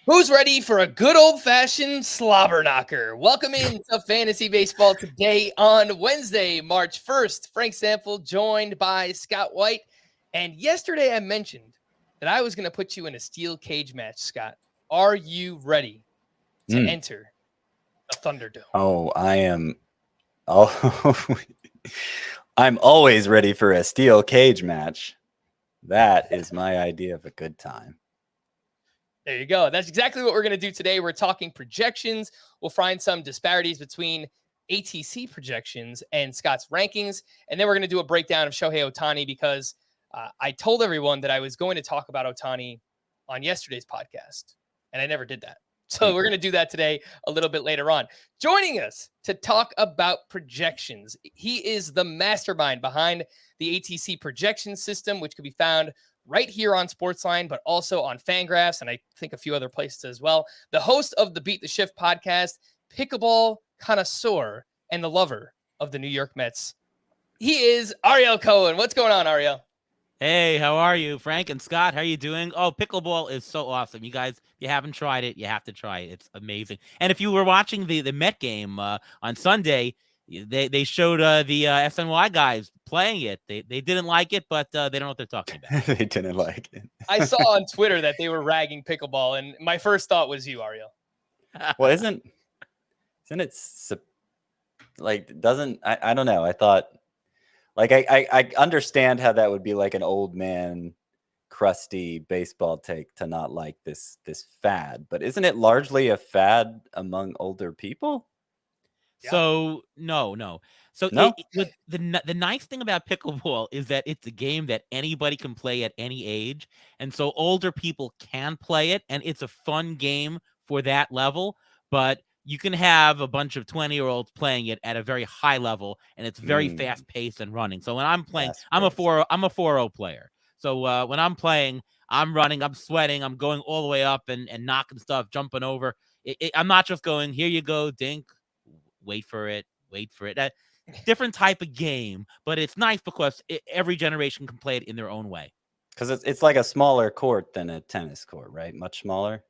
Who's ready for a good old-fashioned slobber knocker? Welcome into Fantasy Baseball today on Wednesday, March 1st. Frank Stampfl joined by Scott White. And yesterday I mentioned that I was going to put you in a steel cage match, Scott. Are you ready to enter the Thunderdome? Oh, I am. Oh, I'm always ready for a steel cage match. That is my idea of a good time. There you go. That's exactly what we're going to do today. We're talking projections. We'll find some disparities between ATC projections and Scott's rankings. And then we're going to do a breakdown of Shohei Ohtani because I told everyone that I was going to talk about Ohtani on yesterday's podcast, and I never did that. So we're going to do that today a little bit later on. Joining us to talk about projections, he is the mastermind behind the ATC projection system, which can be found right here on Sportsline, but also on Fangraphs, and I think a few other places as well. The host of the Beat the Shift podcast, pickleball connoisseur, and the lover of the New York Mets. He is Ariel Cohen. What's going on, Ariel? Hey, how are you? Frank and Scott, how are you doing? Oh, pickleball is so awesome. You guys, if you haven't tried it, you have to try it. It's amazing. And if you were watching the Met game on Sunday, they showed the SNY guys playing it. They didn't like it, but they don't know what they're talking about. They didn't like it. I saw on Twitter that they were ragging pickleball, and my first thought was you, Ariel. Well, isn't it like, doesn't, I don't know. I thought, like, I understand how that would be like an old man, crusty baseball take to not like this fad, but isn't it largely a fad among older people? Yeah. So no. So No? the nice thing about pickleball is that it's a game that anybody can play at any age, and so older people can play it, and it's a fun game for that level. But you can have a bunch of 20-year-olds playing it at a very high level, and it's very fast paced and running. So when I'm playing, I'm a 4-0 player. So when I'm playing, I'm running, I'm sweating, I'm going all the way up and knocking stuff, jumping over. I'm not just going, here you go, dink. Wait for it. Different type of game, but it's nice because every generation can play it in their own way. Because it's like a smaller court than a tennis court, right? Much smaller.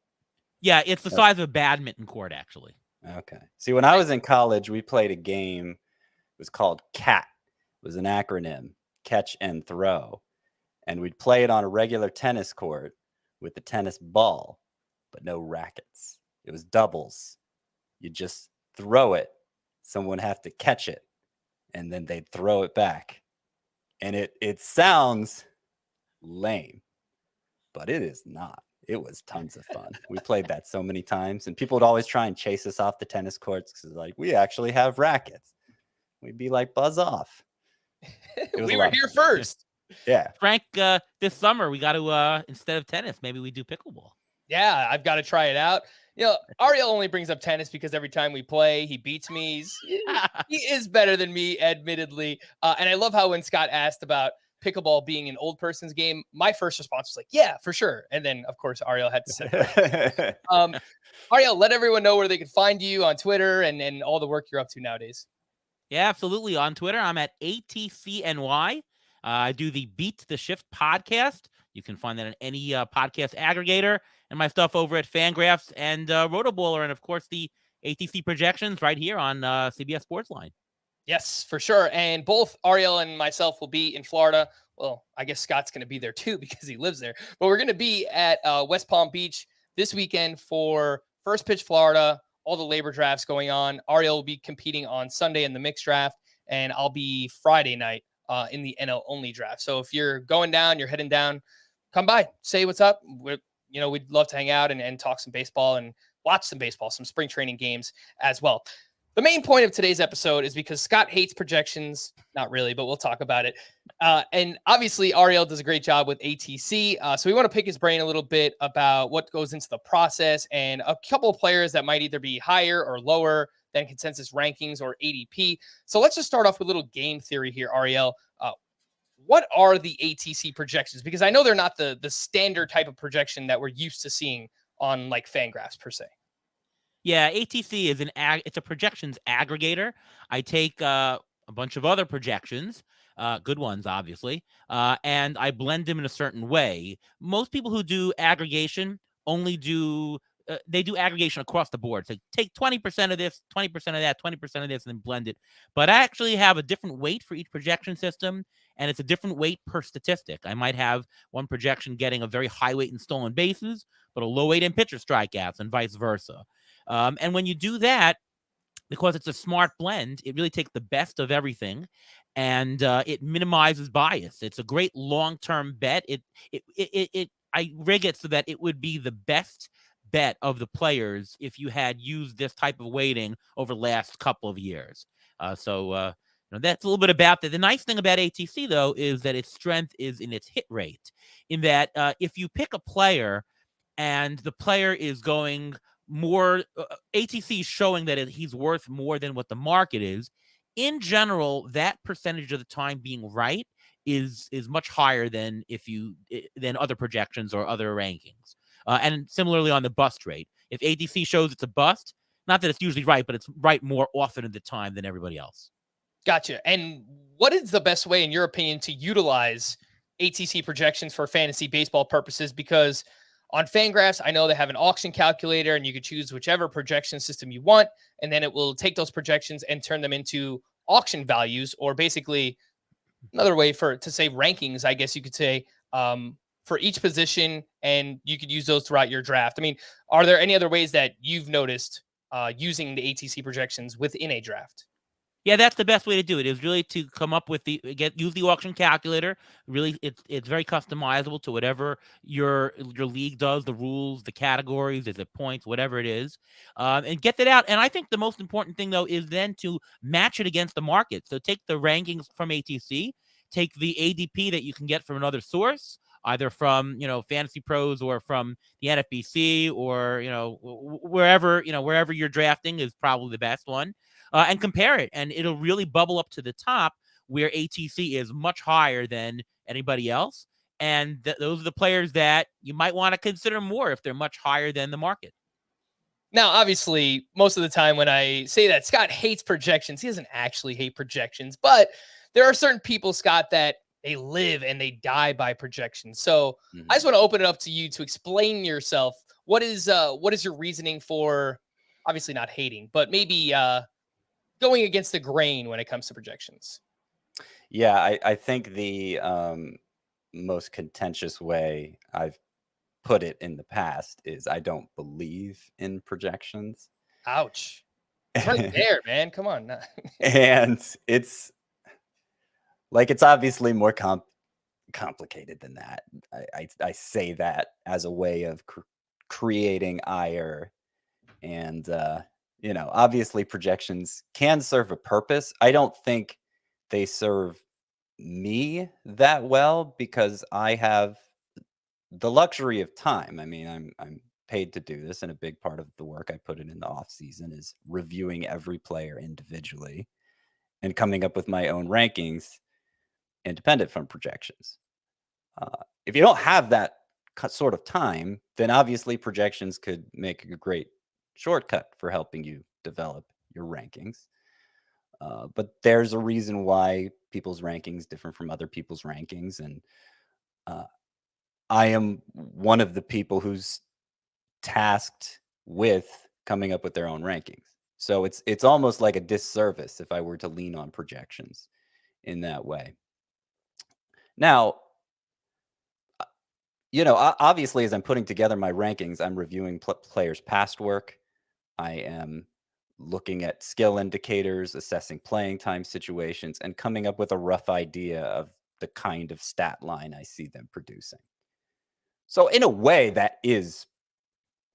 Yeah, it's the size of a badminton court, actually. Okay. See, when I was in college, we played a game. It was called CAT. It was an acronym, catch and throw. And we'd play it on a regular tennis court with the tennis ball, but no rackets. It was doubles. You just throw it. Someone have to catch it, and then they'd throw it back. And it sounds lame, but it is not. It was tons of fun. We played that so many times, and people would always try and chase us off the tennis courts because, like, we actually have rackets. We'd be like, buzz off. We were here first. Yeah. Frank, this summer, we got to, instead of tennis, maybe we do pickleball. Yeah, I've got to try it out. You know, Ariel only brings up tennis because every time we play, he beats me. He is better than me, admittedly. And I love how when Scott asked about pickleball being an old person's game, my first response was like, yeah, for sure. And then, of course, Ariel had to say Ariel, let everyone know where they can find you on Twitter and all the work you're up to nowadays. Yeah, absolutely. On Twitter, I'm at ATCNY. I do the Beat the Shift podcast. You can find that on any podcast aggregator, and my stuff over at Fangraphs and Rotoballer, and of course the ATC projections right here on CBS Sportsline. Yes, for sure. And both Ariel and myself will be in Florida. Well, I guess Scott's going to be there too because he lives there. But we're going to be at West Palm Beach this weekend for First Pitch Florida, all the labor drafts going on. Ariel will be competing on Sunday in the mixed draft, and I'll be Friday night in the NL only draft. So if you're going down, you're heading down, come by, say what's up. We'd love to hang out and talk some baseball and watch some baseball, some spring training games as well. The main point of today's episode is because Scott hates projections. Not really, but we'll talk about it. And obviously, Ariel does a great job with ATC. So we want to pick his brain a little bit about what goes into the process and a couple of players that might either be higher or lower than consensus rankings or ADP. So let's just start off with a little game theory here, Ariel. What are the ATC projections? Because I know they're not the standard type of projection that we're used to seeing on like Fangraphs per se. Yeah, ATC is it's a projections aggregator. I take a bunch of other projections, good ones, obviously, and I blend them in a certain way. Most people who do aggregation only do they do aggregation across the board. So take 20% of this, 20% of that, 20% of this, and then blend it. But I actually have a different weight for each projection system, and it's a different weight per statistic. I might have one projection getting a very high weight in stolen bases, but a low weight in pitcher strikeouts, and vice versa. And when you do that, because it's a smart blend, it really takes the best of everything, and it minimizes bias. It's a great long-term bet. I rig it so that it would be the best bet of the players if you had used this type of weighting over the last couple of years. So that's a little bit about that. The nice thing about ATC, though, is that its strength is in its hit rate, in that if you pick a player and the player is going more, ATC is showing that he's worth more than what the market is. In general, that percentage of the time being right is much higher than than other projections or other rankings. And similarly on the bust rate, if ATC shows it's a bust, not that it's usually right, but it's right more often at the time than everybody else. Gotcha. And what is the best way, in your opinion, to utilize ATC projections for fantasy baseball purposes? Because on Fangraphs, I know they have an auction calculator, and you could choose whichever projection system you want, and then it will take those projections and turn them into auction values, or basically another way to say rankings, I guess you could say, for each position, and you could use those throughout your draft. I mean, are there any other ways that you've noticed using the ATC projections within a draft? Yeah, that's the best way to do it, is really to come up with use the auction calculator. Really, it's very customizable to whatever your league does, the rules, the categories, is it points, whatever it is, and get that out. And I think the most important thing, though, is then to match it against the market. So take the rankings from ATC, take the ADP that you can get from another source, either from Fantasy Pros or from the NFBC, or wherever you're drafting is probably the best one. And compare it, and it'll really bubble up to the top where ATC is much higher than anybody else. And those are the players that you might want to consider more if they're much higher than the market. Now, obviously, most of the time when I say that Scott hates projections, he doesn't actually hate projections, but there are certain people, Scott, that they live and they die by projections. So I just want to open it up to you to explain yourself. What is your reasoning for, obviously not hating, but maybe going against the grain when it comes to projections? Yeah, I think the most contentious way I've put it in the past is I don't believe in projections. Ouch. It's right there, man. Come on. And it's obviously more complicated than that. I say that as a way of creating ire, and obviously projections can serve a purpose. I don't think they serve me that well, because I have the luxury of time. I mean, I'm paid to do this, and a big part of the work I put in the off season is reviewing every player individually and coming up with my own rankings independent from projections. If you don't have that sort of time, then obviously projections could make a great shortcut for helping you develop your rankings. But there's a reason why people's rankings differ from other people's rankings. And I am one of the people who's tasked with coming up with their own rankings. So it's almost like a disservice if I were to lean on projections in that way. Now, obviously, as I'm putting together my rankings, I'm reviewing players' past work. I am looking at skill indicators, assessing playing time situations, and coming up with a rough idea of the kind of stat line I see them producing. So in a way, that is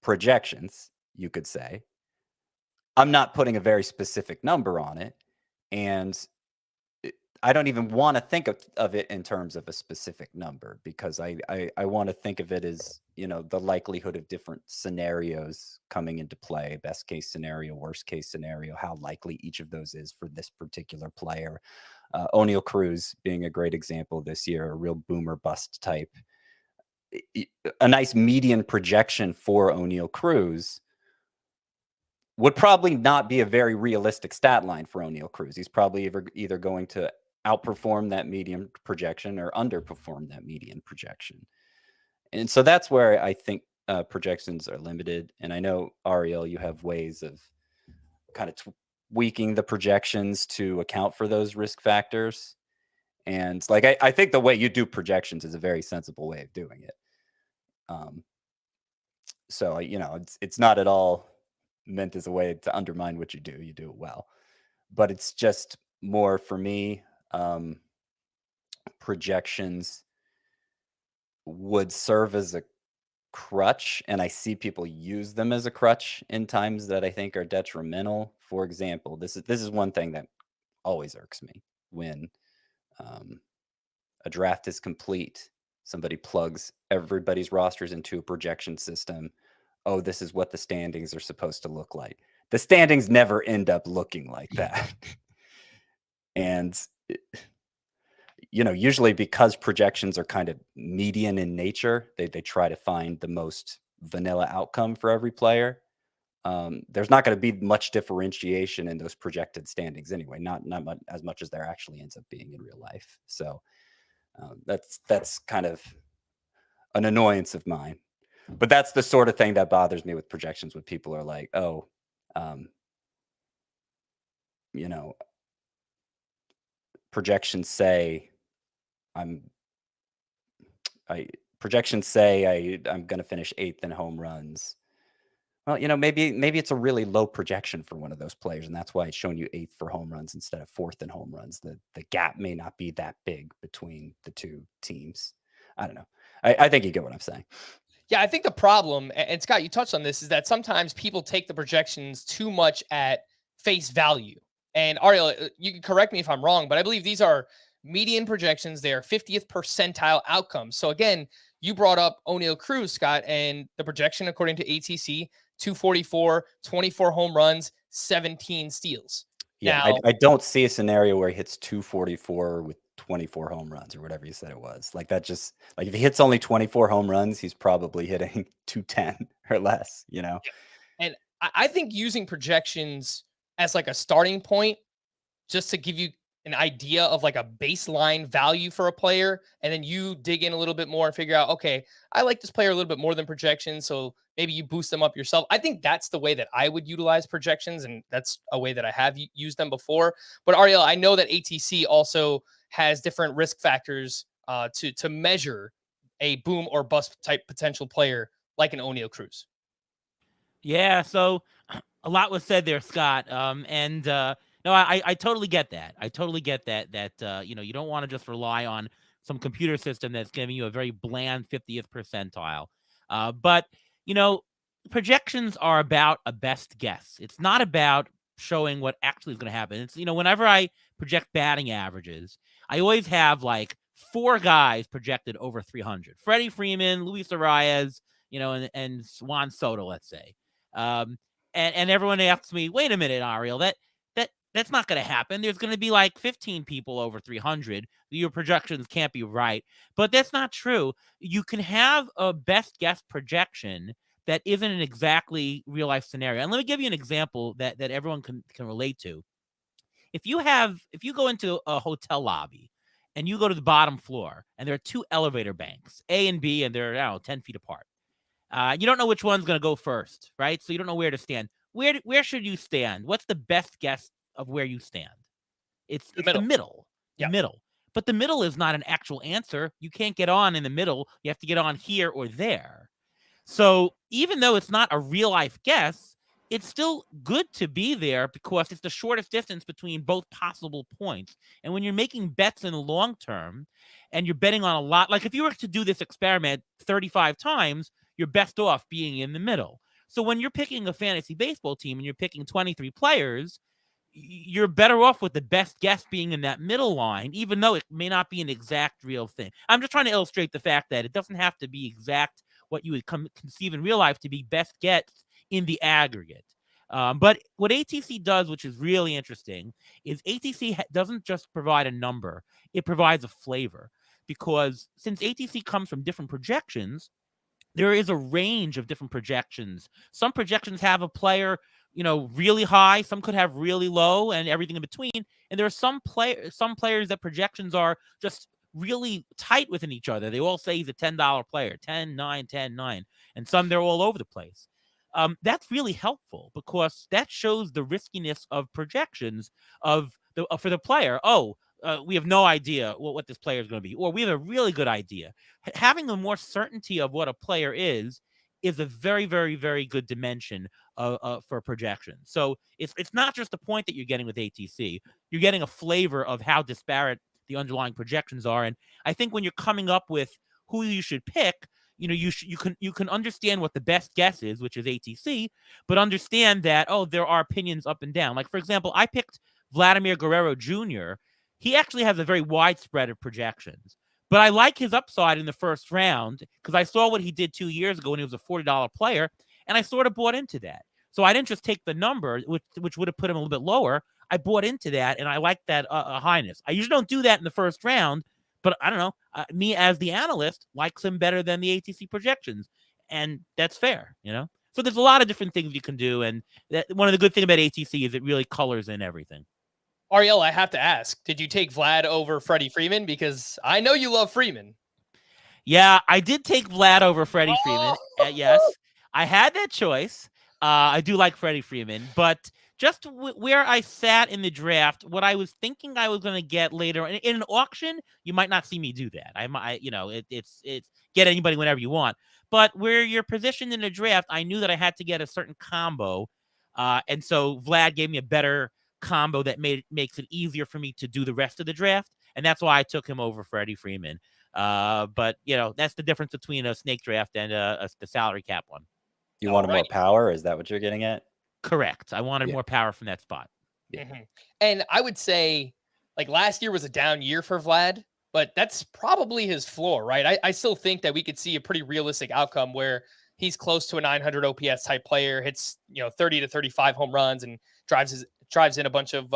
projections, you could say. I'm not putting a very specific number on it, and I don't even want to think of it in terms of a specific number, because I want to think of it as, the likelihood of different scenarios coming into play, best case scenario, worst case scenario, how likely each of those is for this particular player. O'Neal Cruz being a great example this year, a real boomer bust type. A nice median projection for O'Neal Cruz would probably not be a very realistic stat line for O'Neal Cruz. He's probably either going to outperform that median projection or underperform that median projection. And so that's where I think projections are limited. And I know, Ariel, you have ways of kind of tweaking the projections to account for those risk factors. And like, I think the way you do projections is a very sensible way of doing it. So, it's not at all meant as a way to undermine what you do. You do it well. But it's just more for me, projections would serve as a crutch, and I see people use them as a crutch in times that I think are detrimental. For example, this is one thing that always irks me when a draft is complete. Somebody plugs everybody's rosters into a projection system. Oh, this is what the standings are supposed to look like. The standings never end up looking like that. And usually because projections are kind of median in nature, they try to find the most vanilla outcome for every player. There's not going to be much differentiation in those projected standings anyway, not much, as much as there actually ends up being in real life. So that's kind of an annoyance of mine. But that's the sort of thing that bothers me with projections, when people are like, oh, projections say I'm going to finish 8th in home runs. Well, maybe it's a really low projection for one of those players, and that's why it's showing you 8th for home runs instead of 4th in home runs. The gap may not be that big between the two teams. I don't know. I think you get what I'm saying. Yeah, I think the problem, and Scott, you touched on this, is that sometimes people take the projections too much at face value. And Ariel, you can correct me if I'm wrong, but I believe these are median projections. They are 50th percentile outcomes. So again, you brought up O'Neal Cruz, Scott, and the projection according to ATC, 244, 24 home runs, 17 steals. Yeah, now, I don't see a scenario where he hits 244 with 24 home runs or whatever you said it was. Like, that just, like, if he hits only 24 home runs, he's probably hitting 210 or less, And I think using projections as like a starting point, just to give you an idea of like a baseline value for a player, and then you dig in a little bit more and figure out, okay, I like this player a little bit more than projections, so maybe you boost them up yourself. I think that's the way that I would utilize projections, and that's a way that I have used them before. But Ariel, I know that ATC also has different risk factors to measure a boom or bust type potential player like an O'Neal Cruz. Yeah, so a lot was said there, Scott. No, I totally get that. I totally get that you don't want to just rely on some computer system that's giving you a very bland 50th percentile. But projections are about a best guess. It's not about showing what actually is going to happen. It's, whenever I project batting averages, I always have like 4 guys projected over 300. Freddie Freeman, Luis Arias, and Juan Soto, let's say. And everyone asks me, wait a minute, Ariel, that's not going to happen. There's going to be like 15 people over 300. Your projections can't be right. But that's not true. You can have a best guess projection that isn't an exactly real life scenario. And let me give you an example that everyone can relate to. If you go into a hotel lobby and you go to the bottom floor and there are 2 elevator banks, A and B, and they're 10 feet apart. You don't know which one's going to go first, right? So you don't know where to stand. Where should you stand? What's the best guess of where you stand? It's the middle. The middle. But the middle is not an actual answer. You can't get on in the middle. You have to get on here or there. So even though it's not a real life guess, it's still good to be there because it's the shortest distance between both possible points. And when you're making bets in the long term and you're betting on a lot, like if you were to do this experiment 35 times, you're best off being in the middle. So when you're picking a fantasy baseball team and you're picking 23 players, you're better off with the best guess being in that middle line, even though it may not be an exact real thing. I'm just trying to illustrate the fact that it doesn't have to be exact what you would conceive in real life to be best guess in the aggregate. But what ATC does, which is really interesting, is ATC doesn't just provide a number, it provides a flavor. Because since ATC comes from different projections, there is a range of different projections. Some projections have a player, really high. Some could have really low and everything in between. And there are some players that projections are just really tight within each other. They all say he's a $10 player, 10, 9, 10, 9. and some they're all over the place. That's really helpful because that shows the riskiness of projections for the player. We have no idea what this player is going to be, or we have a really good idea. Having a more certainty of what a player is a very, very, very good dimension for projection. So it's not just the point that you're getting with ATC. You're getting a flavor of how disparate the underlying projections are. And I think when you're coming up with who you should pick, you can understand what the best guess is, which is ATC, but understand that, there are opinions up and down. Like, for example, I picked Vladimir Guerrero Jr. He actually has a very wide spread of projections, but I like his upside in the first round because I saw what he did 2 years ago when he was a $40 player, and I sort of bought into that. So I didn't just take the number, which would have put him a little bit lower. I bought into that, and I like that highness. I usually don't do that in the first round, but I don't know. Me as the analyst likes him better than the ATC projections, and that's fair, So there's a lot of different things you can do, and one of the good things about ATC is it really colors in everything. Ariel, I have to ask, did you take Vlad over Freddie Freeman? Because I know you love Freeman. Yeah, I did take Vlad over Freddie Freeman. Yes, I had that choice. I do like Freddie Freeman, but just where I sat in the draft, what I was thinking I was going to get later in an auction, you might not see me do that. It's get anybody whenever you want. But where you're positioned in the draft, I knew that I had to get a certain combo, and so Vlad gave me a better combo that makes it easier for me to do the rest of the draft, and that's why I took him over Freddie Freeman. But that's the difference between a snake draft and the salary cap one. You wanted more power? Is that what you're getting at? Correct. I wanted more power from that spot. Yeah. Mm-hmm. And I would say, like, last year was a down year for Vlad, but that's probably his floor, right? I still think that we could see a pretty realistic outcome where he's close to a 900 OPS type player, hits 30 to 35 home runs, and drives in a bunch of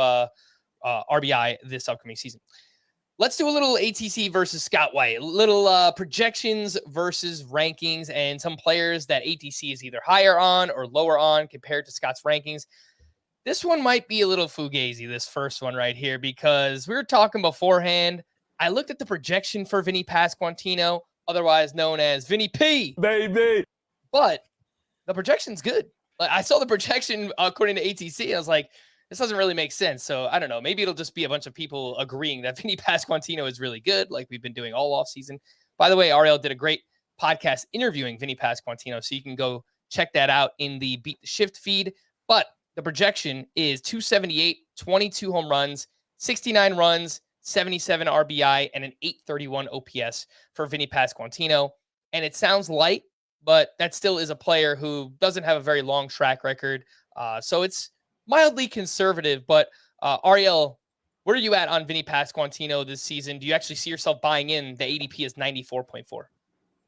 RBI this upcoming season. Let's do a little ATC versus Scott White, a little projections versus rankings, and some players that ATC is either higher on or lower on compared to Scott's rankings. This one might be a little fugazi, this first one right here, because we were talking beforehand. I looked at the projection for Vinnie Pasquantino, otherwise known as Vinnie P. Baby. But the projection's good. Like, I saw the projection according to ATC. I was like, this doesn't really make sense. So I don't know. Maybe it'll just be a bunch of people agreeing that Vinnie Pasquantino is really good, like we've been doing all offseason. By the way, Ariel did a great podcast interviewing Vinnie Pasquantino, so you can go check that out in the Beat the Shift feed. But the projection is 278, 22 home runs, 69 runs, 77 RBI, and an 831 OPS for Vinnie Pasquantino. And it sounds light, but that still is a player who doesn't have a very long track record. So it's mildly conservative, but Ariel, where are you at on Vinnie Pasquantino this season? Do you actually see yourself buying in? The ADP is 94.4.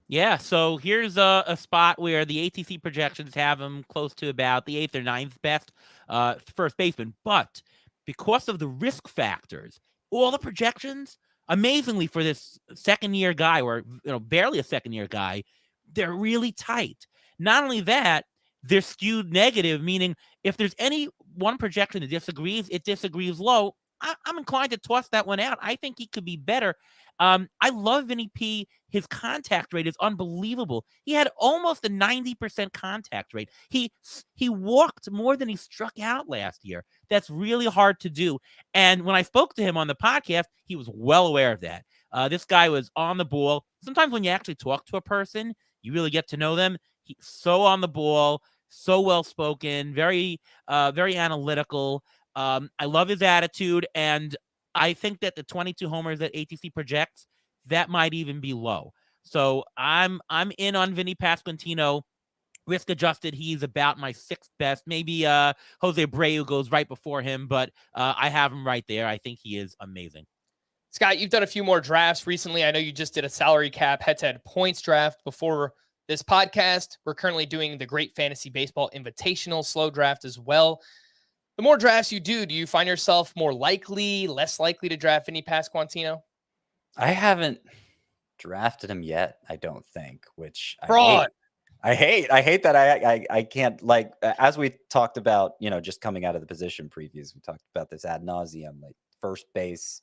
Yeah, so here's a spot where the ATC projections have him close to about the 8th or 9th best first baseman. But because of the risk factors, all the projections, amazingly for this second-year guy, or barely a second-year guy, they're really tight. Not only that, they're skewed negative, meaning if there's any one projection that disagrees, it disagrees low. I'm inclined to toss that one out. I think he could be better. I love Vinnie P. His contact rate is unbelievable. He had almost a 90% contact rate. He walked more than he struck out last year. That's really hard to do. And when I spoke to him on the podcast, he was well aware of that. This guy was on the ball. Sometimes when you actually talk to a person, you really get to know them. He's so on the ball, so well-spoken, very analytical. I love his attitude, and I think that the 22 homers that ATC projects, that might even be low. So I'm in on Vinnie Pasquantino. Risk adjusted, he's about my 6th best. Maybe Jose Abreu goes right before him, but I have him right there. I think he is amazing. Scott, you've done a few more drafts recently. I know you just did a salary cap head-to-head points draft before this podcast. We're currently doing the Great Fantasy Baseball Invitational slow draft as well. The more drafts you do you find yourself more likely, less likely to draft Vinnie Pasquantino? I haven't drafted him yet, I don't think, which Fraud. I hate that I can't, like, as we talked about, just coming out of the position previews, we talked about this ad nauseum, like first base.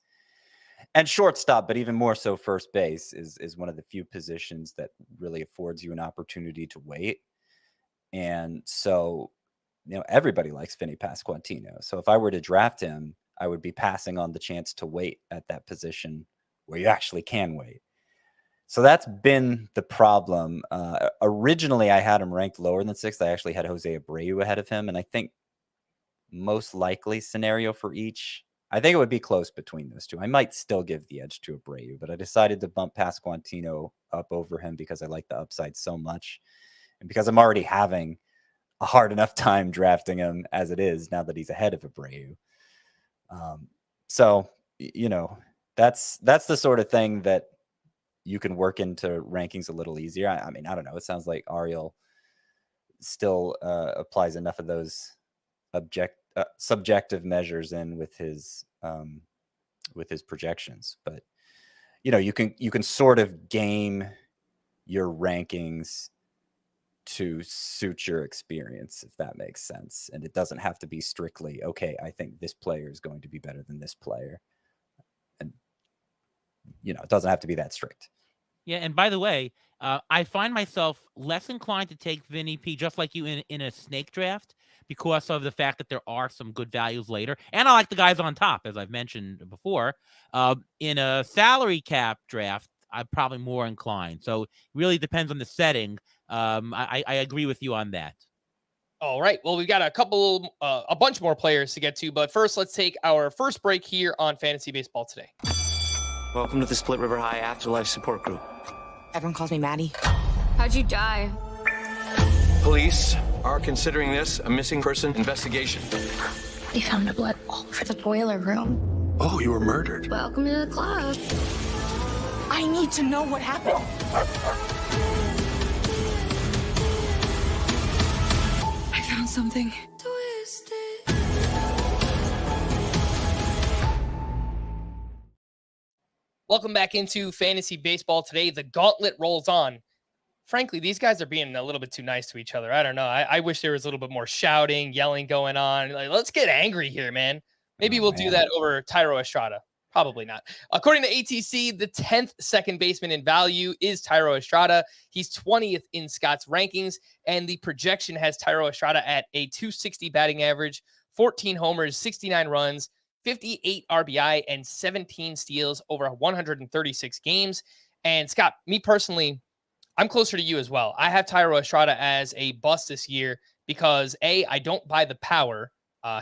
And shortstop, but even more so first base is one of the few positions that really affords you an opportunity to wait. And so, everybody likes Vinnie Pasquantino. So if I were to draft him, I would be passing on the chance to wait at that position where you actually can wait. So that's been the problem. Originally, I had him ranked lower than 6th. I actually had Jose Abreu ahead of him. And I think most likely scenario for each, I think it would be close between those two. I might still give the edge to Abreu, but I decided to bump Pasquantino up over him because I like the upside so much. And because I'm already having a hard enough time drafting him as it is now that he's ahead of Abreu. So, that's the sort of thing that you can work into rankings a little easier. I mean, I don't know. It sounds like Ariel still applies enough of those subjective measures in with his projections, but you can sort of game your rankings to suit your experience, if that makes sense. And it doesn't have to be strictly, okay, I think this player is going to be better than this player. And, it doesn't have to be that strict. Yeah, and by the way, I find myself less inclined to take Vinny P, just like you, in a snake draft because of the fact that there are some good values later. And I like the guys on top, as I've mentioned before. In a salary cap draft, I'm probably more inclined. So it really depends on the setting. I agree with you on that. All right. Well, we've got a bunch more players to get to, but first, let's take our first break here on Fantasy Baseball Today. Welcome to the Split River High Afterlife Support Group. Everyone calls me Maddie. How'd you die? Police are considering this a missing person investigation. They found the blood all over the boiler room. Oh, you were murdered. Welcome to the club. I need to know what happened. I found something. Twisted. Welcome back into Fantasy Baseball Today. The gauntlet rolls on. Frankly, these guys are being a little bit too nice to each other. I don't know. I wish there was a little bit more shouting, yelling going on. Like, let's get angry here, man. Maybe we'll do that over Thairo Estrada. Probably not. According to ATC, the 10th second baseman in value is Thairo Estrada. He's 20th in Scott's rankings, and the projection has Thairo Estrada at a 260 batting average, 14 homers, 69 runs, 58 RBI, and 17 steals over 136 games. And Scott, me personally, I'm closer to you as well. I have Thairo Estrada as a bust this year because, A, I don't buy the power.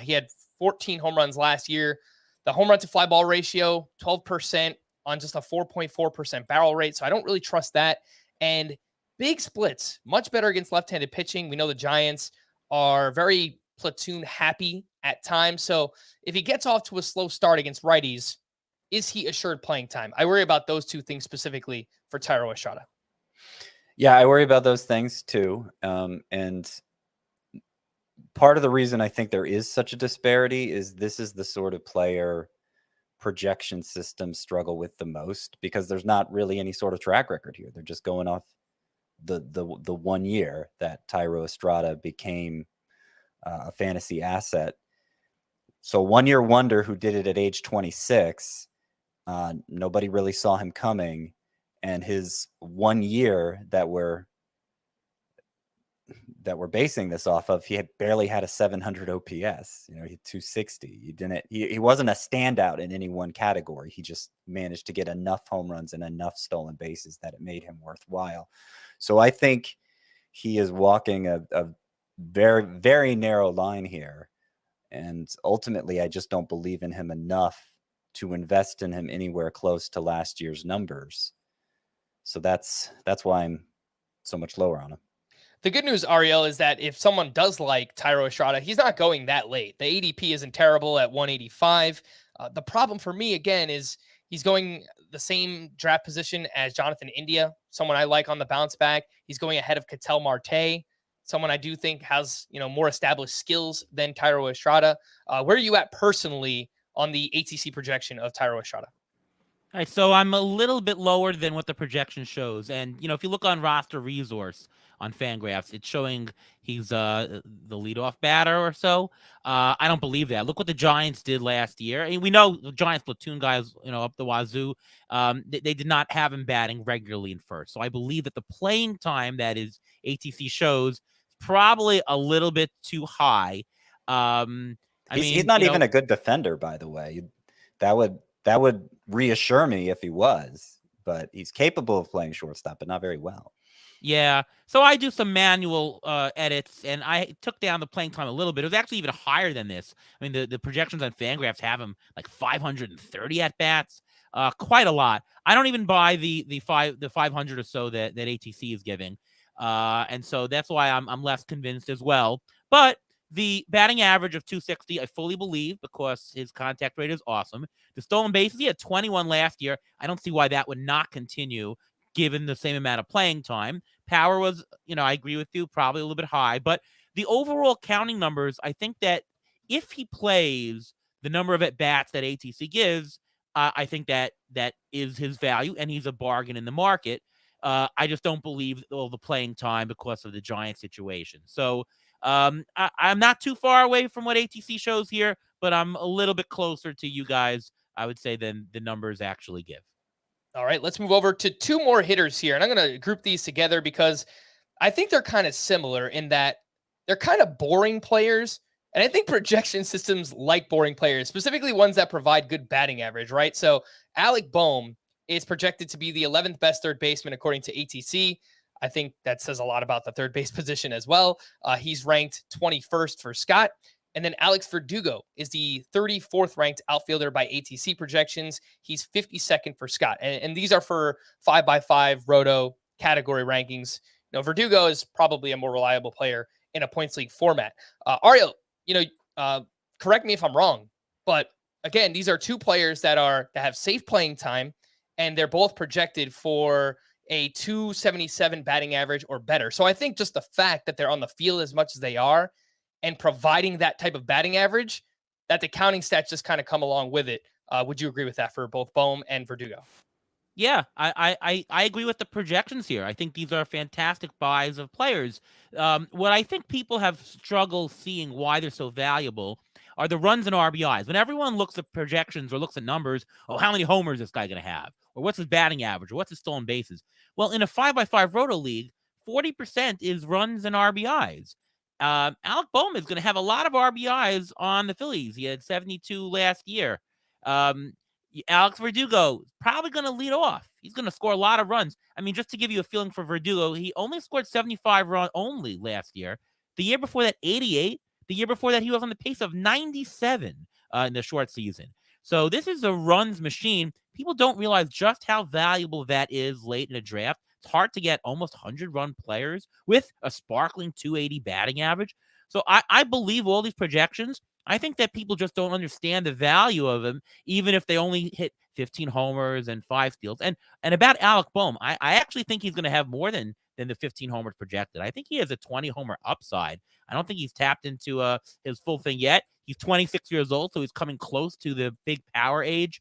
He had 14 home runs last year. The home run to fly ball ratio, 12% on just a 4.4% barrel rate. So I don't really trust that. And big splits, much better against left-handed pitching. We know the Giants are very platoon happy at times. So if he gets off to a slow start against righties, is he assured playing time? I worry about those two things specifically for Thairo Estrada. Yeah, I worry about those things too. And part of the reason I think there is such a disparity is this is the sort of player projection systems struggle with the most because there's not really any sort of track record here. They're just going off the 1 year that Thairo Estrada became a fantasy asset. So 1 year wonder who did it at age 26. Nobody really saw him coming. And his 1 year that we're basing this off of, he had barely had a 700 OPS. He had 260. He wasn't a standout in any one category. He just managed to get enough home runs and enough stolen bases that it made him worthwhile. So I think he is walking a very, very narrow line here. And ultimately, I just don't believe in him enough to invest in him anywhere close to last year's numbers. So that's why I'm so much lower on him. The good news, Ariel, is that if someone does like Thairo Estrada, he's not going that late. The ADP isn't terrible at 185. The problem for me, again, is he's going the same draft position as Jonathan India, someone I like on the bounce back. He's going ahead of Ketel Marte, someone I do think has more established skills than Thairo Estrada. Where are you at personally on the ATC projection of Thairo Estrada? All right, so I'm a little bit lower than what the projection shows. And, if you look on roster resource on Fangraphs, it's showing he's the leadoff batter or so. I don't believe that. Look what the Giants did last year. And we know the Giants platoon guys, up the wazoo. They did not have him batting regularly in first. So I believe that the playing time that is ATC shows probably a little bit too high. He's not even a good defender, by the way. That would reassure me if he was, but he's capable of playing shortstop, but not very well. Yeah. So I do some manual edits, and I took down the playing time a little bit. It was actually even higher than this. I mean, the projections on Fangraphs have him like 530 at bats, quite a lot. I don't even buy the 500 or so that ATC is giving, and so that's why I'm less convinced as well. But the batting average of 260, I fully believe, because his contact rate is awesome. The stolen bases, he had 21 last year. I don't see why that would not continue given the same amount of playing time. Power was, I agree with you, probably a little bit high. But the overall counting numbers, I think that if he plays the number of at-bats that ATC gives, I think that is his value, and he's a bargain in the market. I just don't believe all the playing time because of the Giant situation. So I'm not too far away from what ATC shows here, but I'm a little bit closer to you guys, I would say, than the numbers actually give. All right, let's move over to two more hitters here. And I'm going to group these together because I think they're kind of similar in that they're kind of boring players. And I think projection systems like boring players, specifically ones that provide good batting average, right? So Alek Bohm is projected to be the 11th best third baseman according to ATC. I think that says a lot about the third base position as well. He's ranked 21st for Scott. And then Alex Verdugo is the 34th ranked outfielder by ATC projections. He's 52nd for Scott. And these are for 5x5 roto category rankings. Verdugo is probably a more reliable player in a points league format. Ariel, correct me if I'm wrong, but again, these are two players that have safe playing time, and they're both projected for a 277 batting average or better. So I think just the fact that they're on the field as much as they are and providing that type of batting average, that the counting stats just kind of come along with it. Would you agree with that for both Bohm and Verdugo? Yeah, I agree with the projections here. I think these are fantastic buys of players. What I think people have struggled seeing why they're so valuable are the runs and RBIs. When everyone looks at projections or looks at numbers, how many homers is this guy going to have? Or what's his batting average? Or what's his stolen bases? Well, in a 5x5 roto league, 40% is runs and RBIs. Alek Bohm is going to have a lot of RBIs on the Phillies. He had 72 last year. Alex Verdugo is probably going to lead off. He's going to score a lot of runs. I mean, just to give you a feeling for Verdugo, he only scored 75 runs only last year. The year before that, 88. The year before that, he was on the pace of 97 in the short season. So this is a runs machine. People don't realize just how valuable that is late in a draft. It's hard to get almost 100-run players with a sparkling 280 batting average. So I believe all these projections. I think that people just don't understand the value of him, even if they only hit 15 homers and 5 steals. And about Alek Bohm, I actually think he's going to have more than the 15 homers projected. I think he has a 20-homer upside. I don't think he's tapped into his full thing yet. He's 26 years old, so he's coming close to the big power age.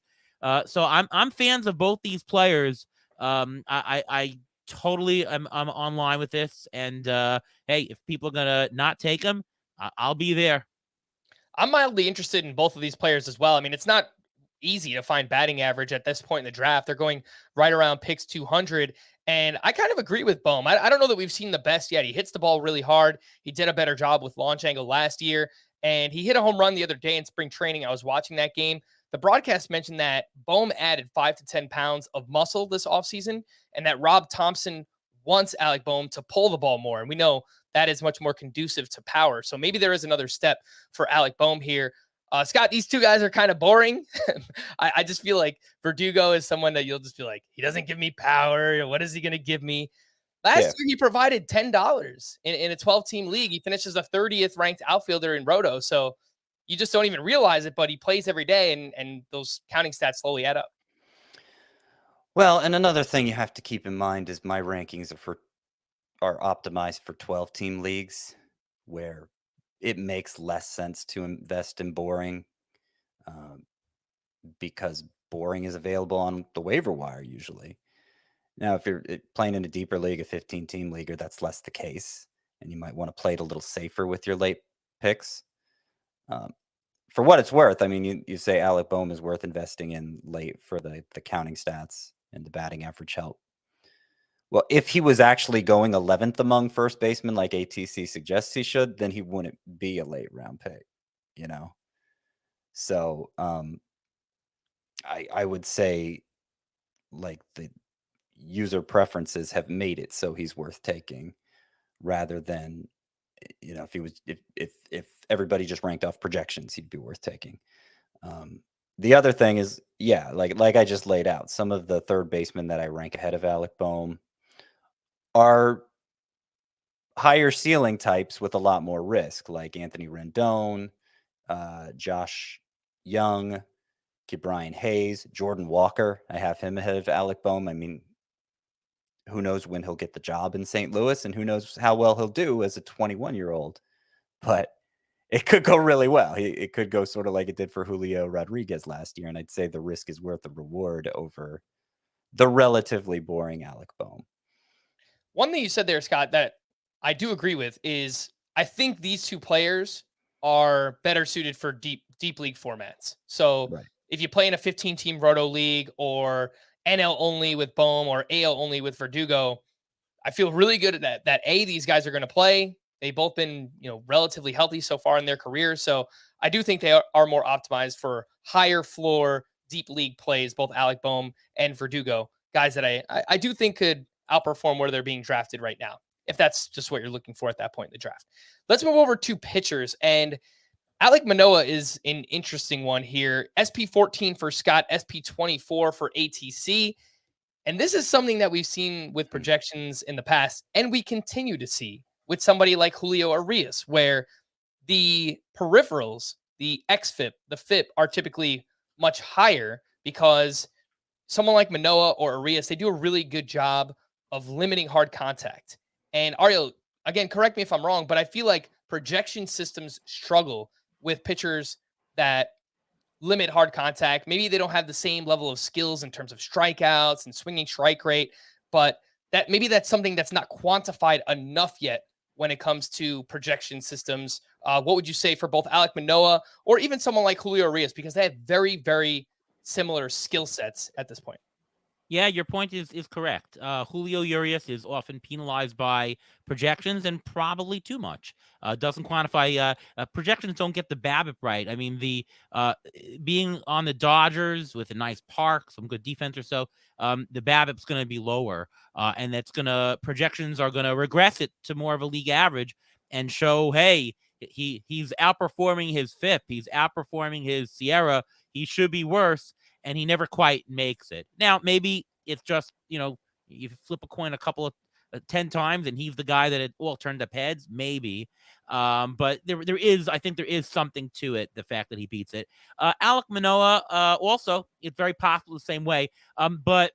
So I'm fans of both these players. I totally am online with this. And hey, if people are gonna not take him, I'll be there. I'm mildly interested in both of these players as well. I mean, it's not easy to find batting average at this point in the draft. They're going right around picks 200. And I kind of agree with Bohm. I don't know that we've seen the best yet. He hits the ball really hard. He did a better job with launch angle last year. And he hit a home run the other day in spring training. I was watching that game. The broadcast mentioned that Bohm added 5 to 10 pounds of muscle this offseason, and that Rob Thompson wants Alek Bohm to pull the ball more. And we know that is much more conducive to power. So maybe there is another step for Alek Bohm here. Scott, these two guys are kind of boring. I just feel like Verdugo is someone that you'll just be like, he doesn't give me power. What is he going to give me? Last year, he provided $10 in a 12-team league. He finishes a 30th ranked outfielder in Roto. So you just don't even realize it, but he plays every day, and those counting stats slowly add up. Well, and another thing you have to keep in mind is my rankings are optimized for 12-team leagues, where it makes less sense to invest in boring because boring is available on the waiver wire usually. Now, if you're playing in a deeper league, a 15-team league, that's less the case, and you might want to play it a little safer with your late picks. For what it's worth, I mean, you say Alek Bohm is worth investing in late for the counting stats and the batting average help. Well, if he was actually going 11th among first basemen like ATC suggests he should, then he wouldn't be a late round pick, you know? So I would say like the user preferences have made it so he's worth taking rather than, if he was, if everybody just ranked off projections, he'd be worth taking. The other thing is, like I just laid out, some of the third basemen that I rank ahead of Alek Bohm are higher ceiling types with a lot more risk, like Anthony Rendon, Josh Young, Brian Hayes, Jordan Walker. I have him ahead of Alek Bohm. I mean, who knows when he'll get the job in St. Louis and who knows how well he'll do as a 21-year-old, but it could go really well. It could go sort of like it did for Julio Rodriguez last year. And I'd say the risk is worth the reward over the relatively boring Alek Bohm. One thing you said there, Scott, that I do agree with is I think these two players are better suited for deep league formats. So Right. If you play in a 15-team roto league or NL only with Bohm or AL only with Verdugo, I feel really good at that these guys are going to play. They've both been, relatively healthy so far in their careers. So I do think they are more optimized for higher floor, deep league plays, both Alek Bohm and Verdugo, guys that I do think could outperform where they're being drafted right now, if that's just what you're looking for at that point in the draft. Let's move over to pitchers. And Alek Manoah is an interesting one here. SP14 for Scott, SP24 for ATC. And this is something that we've seen with projections in the past, and we continue to see with somebody like Julio Arias, where the peripherals, the xFIP, the FIP are typically much higher because someone like Manoah or Arias, they do a really good job of limiting hard contact. And Ariel, again, correct me if I'm wrong, but I feel like projection systems struggle with pitchers that limit hard contact. Maybe they don't have the same level of skills in terms of strikeouts and swinging strike rate, but that's something that's not quantified enough yet when it comes to projection systems. What would you say for both Alek Manoah or even someone like Julio Arias, because they have very, very similar skill sets at this point? Yeah, your point is correct. Julio Urias is often penalized by projections and probably too much. Doesn't quantify. Projections don't get the BABIP right. I mean, the being on the Dodgers with a nice park, some good defense or so, the BABIP's going to be lower, and projections are going to regress it to more of a league average and show, hey, he's outperforming his FIP, he's outperforming his Sierra, he should be worse. And he never quite makes it. Now, maybe it's just, you flip a coin 10 times and he's the guy that it all turned up heads, maybe. But I think there is something to it, the fact that he beats it. Alek Manoah, also, it's very possible the same way, but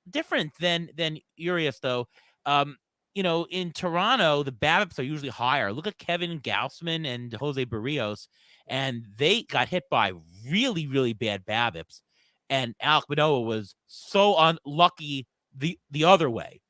different than Urias, though. In Toronto, the BABIPs are usually higher. Look at Kevin Gausman and Jose Barrios, and they got hit by really, really bad BABIPs. And Alek Manoah was so unlucky the other way.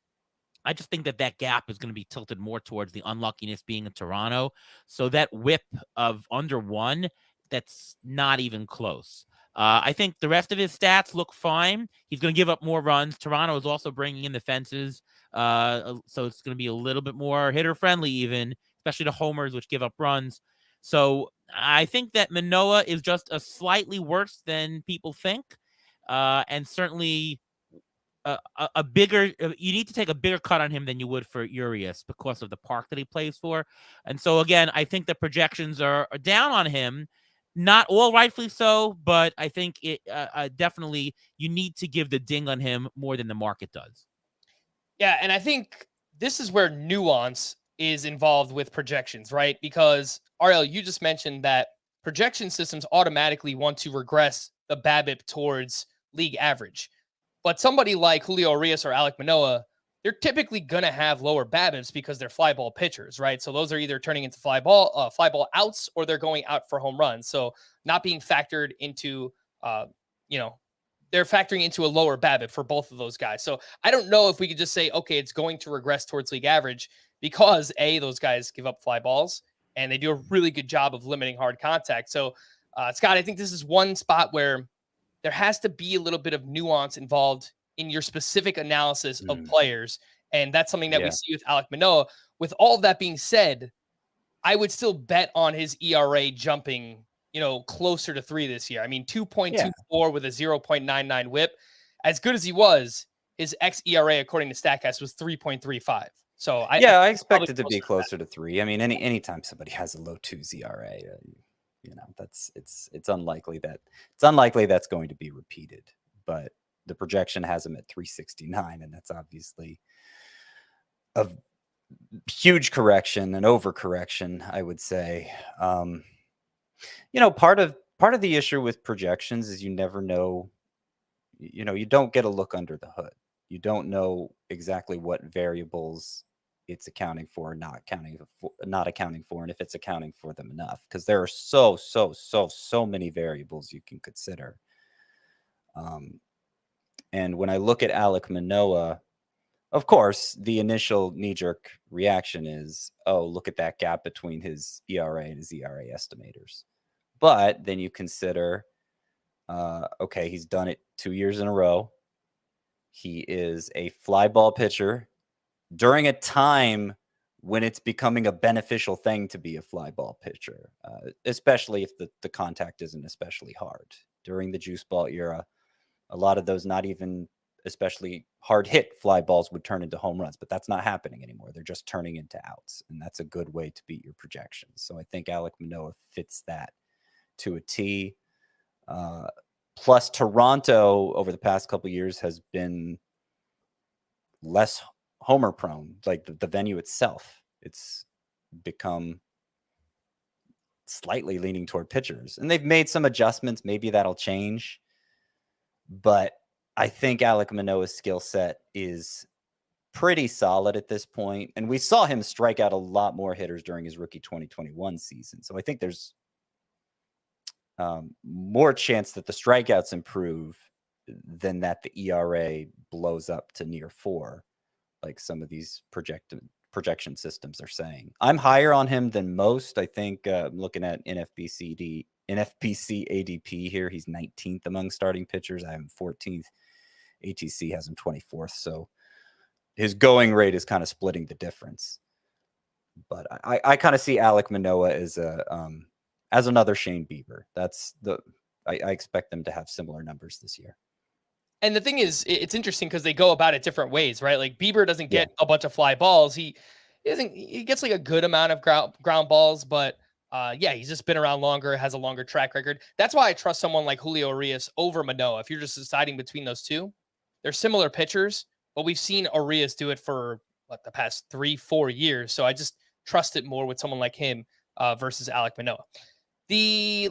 I just think that gap is going to be tilted more towards the unluckiness being in Toronto. So that whip of under 1, that's not even close. I think the rest of his stats look fine. He's going to give up more runs. Toronto is also bringing in the fences. So it's going to be a little bit more hitter-friendly even, especially to homers, which give up runs. So I think that Manoah is just a slightly worse than people think. And certainly a bigger, you need to take a bigger cut on him than you would for Urias because of the park that he plays for. And so, again, I think the projections are down on him. Not all rightfully so, but I think it definitely you need to give the ding on him more than the market does. Yeah, and I think this is where nuance is involved with projections, right? Because, Ariel, you just mentioned that projection systems automatically want to regress the BABIP towards league average. But somebody like Julio Arias or Alek Manoah, they're typically going to have lower BABIPs because they're fly ball pitchers, right? So those are either turning into fly ball outs, or they're going out for home runs. So not being factored into, they're factoring into a lower BABIP for both of those guys. So I don't know if we could just say, okay, it's going to regress towards league average because those guys give up fly balls and they do a really good job of limiting hard contact. So Scott, I think this is one spot where there has to be a little bit of nuance involved in your specific analysis of players. And that's something that we see with Alek Manoah. With all of that being said, I would still bet on his ERA jumping, closer to 3 this year. I mean, 2.24 with a 0.99 whip. As good as he was, his xERA, according to StatCast, was 3.35. So I expect it to be closer to 3. I mean, anytime somebody has a low 2 ERA, it's unlikely that's going to be repeated. But the projection has him at 369, and that's obviously a huge correction, an overcorrection, I would say. Part of the issue with projections is you never know, you don't get a look under the hood. You don't know exactly what variables it's accounting for, not accounting for, and if it's accounting for them enough, because there are so many variables you can consider. And when I look at Alek Manoah, of course, the initial knee-jerk reaction is, oh, look at that gap between his ERA and his ERA estimators. But then you consider, okay, he's done it 2 years in a row. He is a fly ball pitcher during a time when it's becoming a beneficial thing to be a fly ball pitcher, especially if the contact isn't especially hard. During the juice ball era, a lot of those not even especially hard hit fly balls would turn into home runs, but that's not happening anymore. They're just turning into outs, and that's a good way to beat your projections. So I think Alek Manoah fits that to a T. Plus, Toronto over the past couple of years has been less homer prone. Like the venue itself, it's become slightly leaning toward pitchers, and they've made some adjustments. Maybe that'll change, but I think Alek Manoah's skill set is pretty solid at this point, and we saw him strike out a lot more hitters during his rookie 2021 season. So I think there's more chance that the strikeouts improve than that the ERA blows up to near 4, like some of these projection systems are saying. I'm higher on him than most. I think I'm looking at NFBC ADP here. He's 19th among starting pitchers. I have him 14th. ATC has him 24th. So his going rate is kind of splitting the difference. But I kind of see Alek Manoah as another Shane Bieber. I expect them to have similar numbers this year. And the thing is, it's interesting because they go about it different ways, right? Like Bieber doesn't get a bunch of fly balls. He gets like a good amount of ground balls, but he's just been around longer, has a longer track record. That's why I trust someone like Julio Urias over Manoah. If you're just deciding between those two, they're similar pitchers, but we've seen Urias do it for the past 3-4 years. So I just trust it more with someone like him versus Alek Manoah.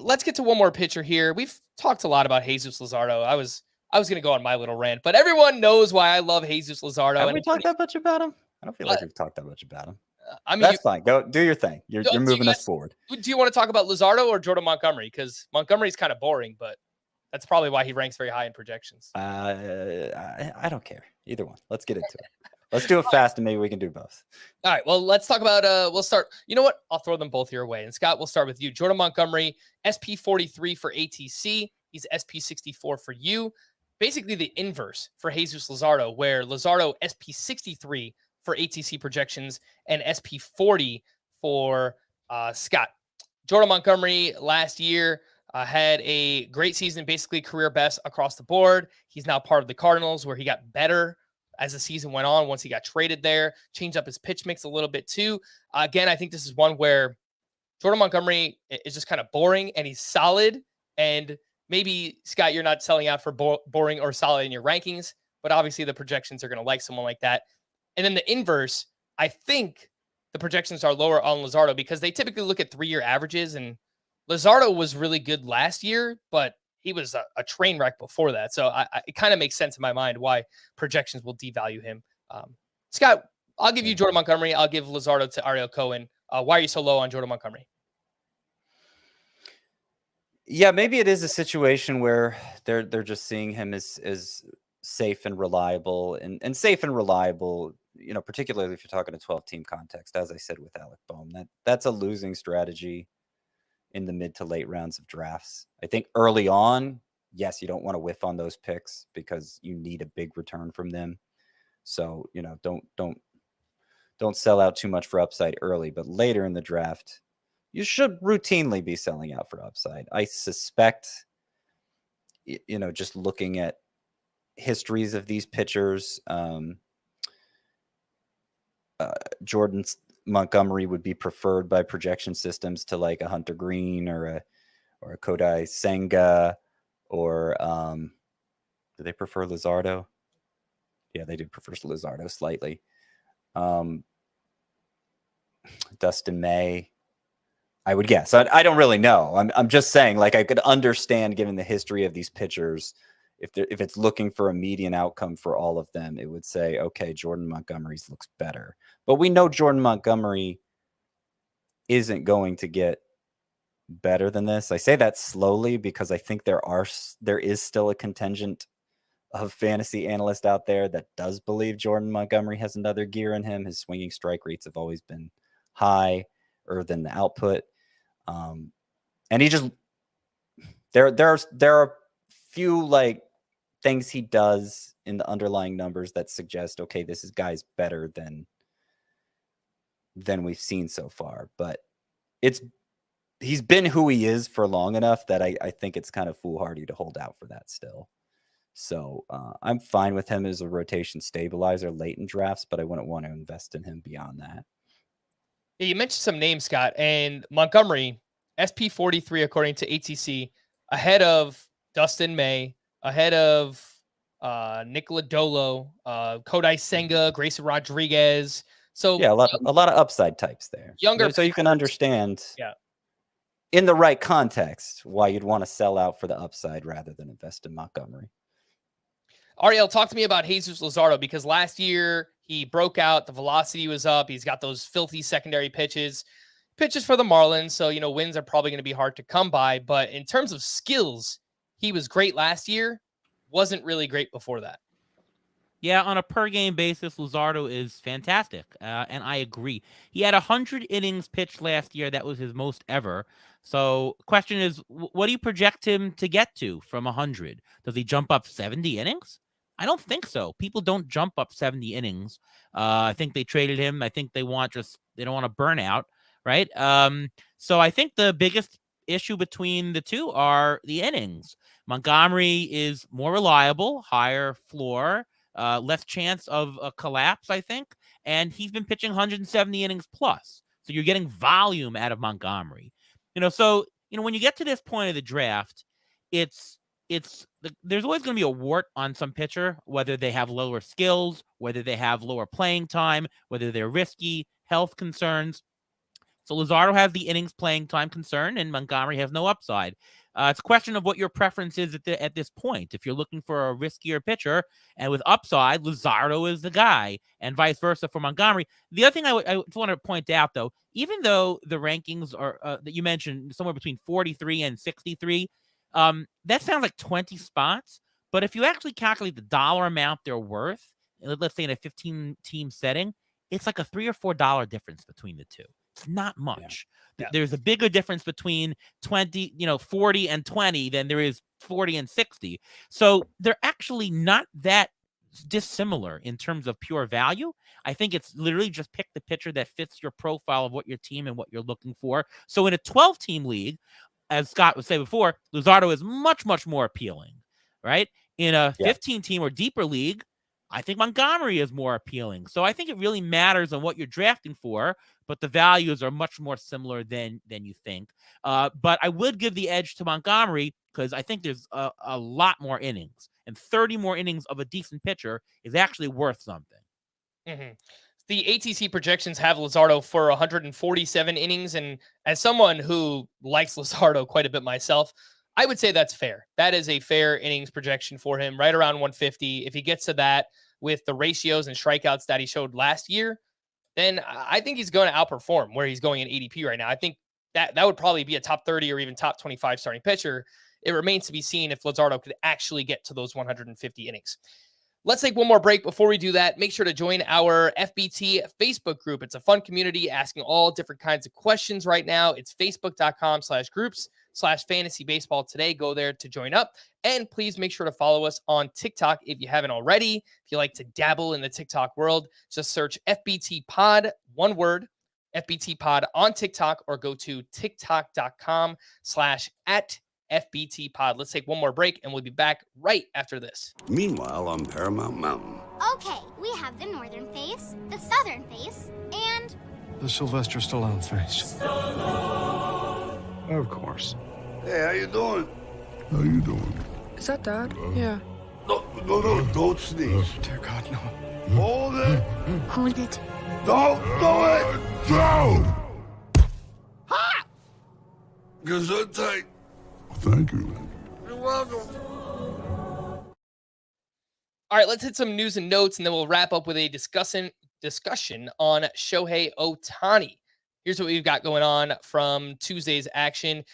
Let's get to one more pitcher here. We've talked a lot about Jesus Luzardo. I was going to go on my little rant, but everyone knows why I love Jesus Luzardo. Have we talked that much about him? I don't feel like we've talked that much about him. I mean, that's fine. Go do your thing. You're moving us forward. Do you want to talk about Luzardo or Jordan Montgomery? Because Montgomery's kind of boring, but that's probably why he ranks very high in projections. I don't care. Either one. Let's get into it. Let's do it fast, and maybe we can do both. All right. Well, let's talk about. We'll start. You know what? I'll throw them both your way. And Scott, we'll start with you. Jordan Montgomery, SP 43 for ATC. He's SP 64 for you. Basically, the inverse for Jesus Luzardo, where Luzardo SP 63 for ATC projections and SP 40 for Scott. Jordan Montgomery last year had a great season, basically career best across the board. He's now part of the Cardinals, where he got better as the season went on once he got traded there, changed up his pitch mix a little bit too. Again, I think this is one where Jordan Montgomery is just kind of boring and he's solid. And maybe, Scott, you're not selling out for boring or solid in your rankings, but obviously the projections are going to like someone like that. And then the inverse, I think the projections are lower on Luzardo because they typically look at 3-year averages, and Luzardo was really good last year, but he was a train wreck before that. So it kind of makes sense in my mind why projections will devalue him. Scott, I'll give you Jordan Montgomery. I'll give Luzardo to Ariel Cohen. Why are you so low on Jordan Montgomery? Yeah, maybe it is a situation where they're just seeing him as safe and reliable, and safe and reliable, particularly if you're talking a 12-team context, as I said with Alec Bohm, that's a losing strategy in the mid to late rounds of drafts. I think early on, yes, you don't want to whiff on those picks because you need a big return from them. So, don't sell out too much for upside early, but later in the draft, you should routinely be selling out for upside. I suspect, just looking at histories of these pitchers, Jordan Montgomery would be preferred by projection systems to like a Hunter Green or a Kodai Senga, or do they prefer Luzardo? Yeah, they do prefer Luzardo slightly. Dustin May, I would guess. I don't really know. I'm just saying, like, I could understand, given the history of these pitchers, if it's looking for a median outcome for all of them, it would say, okay, Jordan Montgomery's looks better. But we know Jordan Montgomery isn't going to get better than this. I say that slowly because I think there is still a contingent of fantasy analysts out there that does believe Jordan Montgomery has another gear in him. His swinging strike rates have always been higher than the output. And he just, there are few like things he does in the underlying numbers that suggest, okay, this guy's better than we've seen so far. But he's been who he is for long enough that I think it's kind of foolhardy to hold out for that still. So I'm fine with him as a rotation stabilizer late in drafts, but I wouldn't want to invest in him beyond that. Yeah, you mentioned some names, Scott, and Montgomery, SP43 according to ATC, ahead of Dustin May, ahead of Nicola Dolo, Kodai Senga, Grayson Rodriguez. So yeah, a lot of upside types there. Younger, so you can understand, yeah, in the right context, why you'd want to sell out for the upside rather than invest in Montgomery. Ariel, talk to me about Jesus Luzardo, because last year he broke out. The velocity was up. He's got those filthy secondary pitches for the Marlins. So, wins are probably going to be hard to come by. But in terms of skills, he was great last year. Wasn't really great before that. Yeah, on a per-game basis, Luzardo is fantastic, and I agree. He had 100 innings pitched last year. That was his most ever. So question is, what do you project him to get to from 100? Does he jump up 70 innings? I don't think so. People don't jump up 70 innings. I think they traded him. I think they don't want to burn out, right? So I think the biggest issue between the two are the innings. Montgomery is more reliable, higher floor, less chance of a collapse, I think. And he's been pitching 170 innings plus. So you're getting volume out of Montgomery. So when you get to this point of the draft, there's always going to be a wart on some pitcher, whether they have lower skills, whether they have lower playing time, whether they're risky, health concerns. So Luzardo has the innings playing time concern, and Montgomery has no upside. It's a question of what your preference is at this point. If you're looking for a riskier pitcher and with upside, Luzardo is the guy, and vice versa for Montgomery. The other thing I just want to point out, though, even though the rankings are that you mentioned somewhere between 43 and 63, that sounds like 20 spots. But if you actually calculate the dollar amount they're worth, let's say in a 15-team setting, it's like a $3 or $4 difference between the two. It's not much. Yeah. There's a bigger difference between 40 and 20 than there is 40 and 60. So they're actually not that dissimilar in terms of pure value. I think it's literally just pick the pitcher that fits your profile of what your team and what you're looking for. So in a 12-team league, as Scott would say before, Luzardo is much, much more appealing, right? In a 15-team or deeper league, I think Montgomery is more appealing. So I think it really matters on what you're drafting for, but the values are much more similar than you think. But I would give the edge to Montgomery because I think there's a lot more innings, and 30 more innings of a decent pitcher is actually worth something. Mm-hmm. The ATC projections have Luzardo for 147 innings, and as someone who likes Luzardo quite a bit myself, I would say that's fair. That is a fair innings projection for him, right around 150. If he gets to that with the ratios and strikeouts that he showed last year, then I think he's going to outperform where he's going in ADP right now. I think that would probably be a top 30 or even top 25 starting pitcher. It remains to be seen if Luzardo could actually get to those 150 innings. Let's take one more break. Before we do that, make sure to join our FBT Facebook group. It's a fun community asking all different kinds of questions right now. It's facebook.com/groups/fantasy baseball today. Go there to join up. And please make sure to follow us on TikTok if you haven't already. If you like to dabble in the TikTok world, just search FBT Pod, one word, FBT Pod on TikTok, or go to tiktok.com/@FBT Pod. Let's take one more break and we'll be back right after this. Meanwhile, on Paramount Mountain. Okay, we have the northern face, the southern face, and the Sylvester Stallone face. Of course. Hey, how you doing? How you doing? Is that Dad? Yeah. No, don't sneeze. Dear God, no. Hold it. Hold it. Don't do it. Down. Ha! Gesundheit. Thank you. You're welcome. All right, let's hit some news and notes, and then we'll wrap up with a discussion on Shohei Ohtani. Here's what we've got going on from Tuesday's action.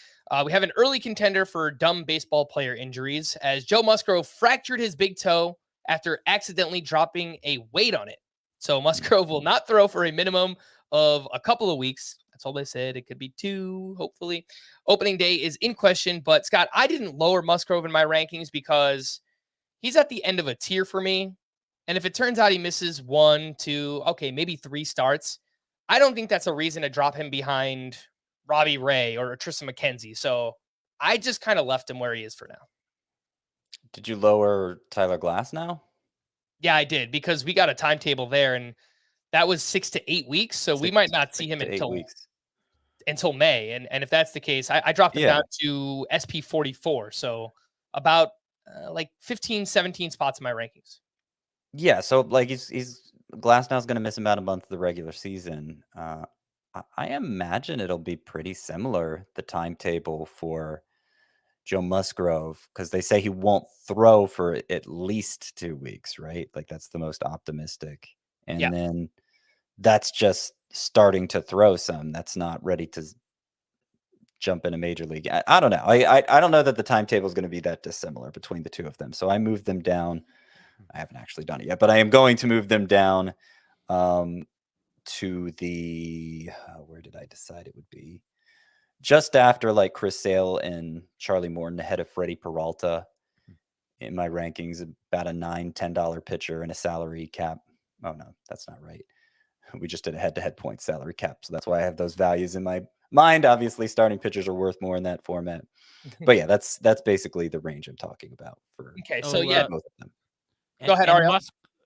We have an early contender for dumb baseball player injuries, as Joe Musgrove fractured his big toe after accidentally dropping a weight on it. So Musgrove will not throw for a minimum of a couple of weeks. That's all they said. It could be 2, hopefully. Opening day is in question, but Scott, I didn't lower Musgrove in my rankings because he's at the end of a tier for me. And if it turns out he misses 1, 2, okay, maybe 3 starts, I don't think that's a reason to drop him behind Robbie Ray or Tristan McKenzie. So I just kind of left him where he is for now. Did you lower Tyler Glass now? Yeah, I did, because we got a timetable there, and that was 6 to 8 weeks. So we might not see him until May. And if that's the case, I dropped him down to SP 44. So about like 15, 17 spots in my rankings. Yeah. So like he's Glass now is going to miss about a month of the regular season. I imagine it'll be pretty similar, the timetable for Joe Musgrove, because they say he won't throw for at least 2 weeks, right? Like that's the most optimistic. And then that's just starting to throw some. That's not ready to jump in a major league. I don't know. I don't know that the timetable is going to be that dissimilar between the two of them. So I moved them down. I haven't actually done it yet, but I am going to move them down to the where did I decide it would be? Just after like Chris Sale and Charlie Morton, ahead of Freddie Peralta in my rankings, about a $9-10 pitcher and a salary cap. Oh no, that's not right. We just did a head-to-head point salary cap, so that's why I have those values in my mind. Obviously, starting pitchers are worth more in that format. But yeah, that's basically the range I'm talking about for. Okay, both of them. Go ahead, Ariel.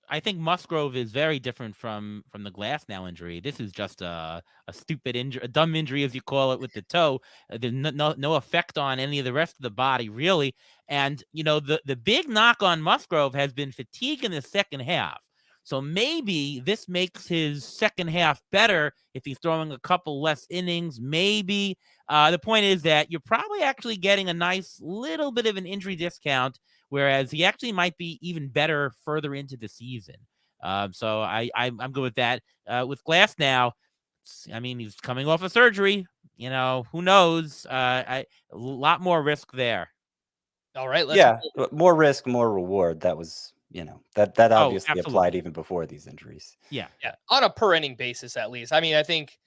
I think Musgrove is very different from the Glasnow injury. This is just a stupid injury, a dumb injury, as you call it, with the toe. There's no effect on any of the rest of the body, really. And, you know, the big knock on Musgrove has been fatigue in the second half. So maybe this makes his second half better if he's throwing a couple less innings. Maybe the point is that you're probably actually getting a nice little bit of an injury discount, whereas he actually might be even better further into the season. So I'm good with that. With Glasnow, I mean, he's coming off of surgery. You know, who knows? A lot more risk there. All right. More risk, more reward. That was, you know, that obviously applied even before these injuries. Yeah. On a per inning basis, at least. I mean, I think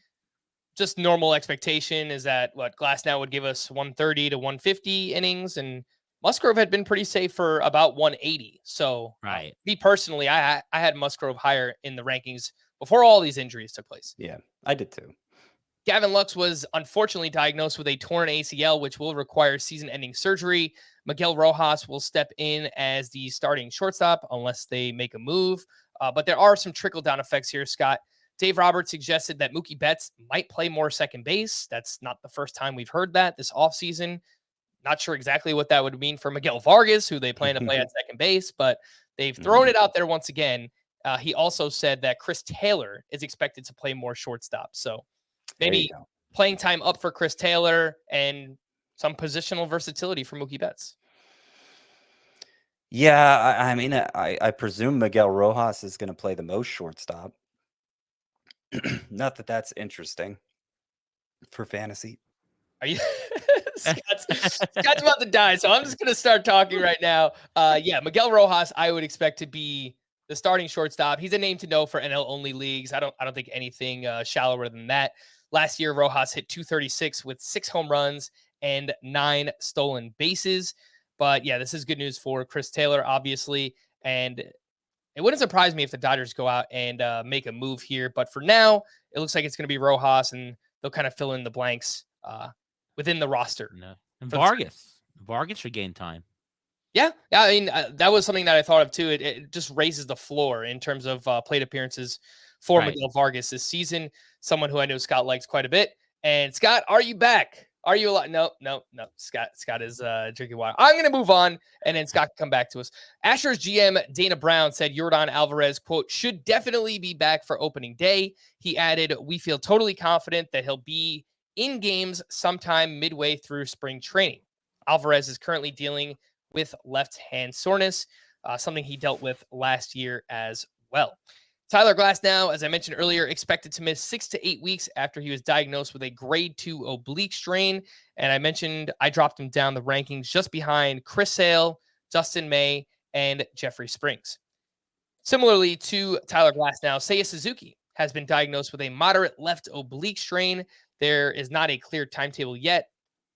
just normal expectation is that Glasnow would give us 130 to 150 innings, and Musgrove had been pretty safe for about 180. So right. Me personally, I had Musgrove higher in the rankings before all these injuries took place. Yeah, I did too. Gavin Lux was unfortunately diagnosed with a torn ACL, which will require season-ending surgery. Miguel Rojas will step in as the starting shortstop unless they make a move. But there are some trickle-down effects here, Scott. Dave Roberts suggested that Mookie Betts might play more second base. That's not the first time we've heard that this offseason. Not sure exactly what that would mean for Miguel Vargas, who they plan to play at second base, but they've thrown it out there once again. He also said that Chris Taylor is expected to play more shortstop. So maybe playing time up for Chris Taylor and some positional versatility for Mookie Betts. Yeah, I mean, I presume Miguel Rojas is going to play the most shortstop. Not that that's interesting for fantasy. Are you? Scott's about to die, so I'm just gonna start talking right now. Yeah, Miguel Rojas, I would expect to be the starting shortstop. He's a name to know for NL only leagues. I don't think anything shallower than that. Last year, Rojas hit 236 with 6 home runs and 9 stolen bases. But yeah, this is good news for Chris Taylor, obviously, and it wouldn't surprise me if the Dodgers go out and make a move here. But for now, it looks like it's going to be Rojas, and they'll kind of fill in the blanks within the roster. No. And Vargas should gain time. Yeah. I mean, that was something that I thought of too. It just raises the floor in terms of plate appearances for Miguel Vargas this season. Someone who I know Scott likes quite a bit. And Scott, are you back? Are you alive? No. Scott is drinking water. I'm going to move on, and then Scott can come back to us. Astros GM Dana Brown said Yordan Alvarez, quote, should definitely be back for opening day. He added, we feel totally confident that he'll be in games sometime midway through spring training. Alvarez is currently dealing with left hand soreness, something he dealt with last year as well. Tyler Glasnow, as I mentioned earlier, expected to miss 6 to 8 weeks after he was diagnosed with a grade 2 oblique strain. And I mentioned I dropped him down the rankings just behind Chris Sale, Dustin May, and Jeffrey Springs. Similarly to Tyler Glasnow, Seiya Suzuki has been diagnosed with a moderate left oblique strain. There is not a clear timetable yet.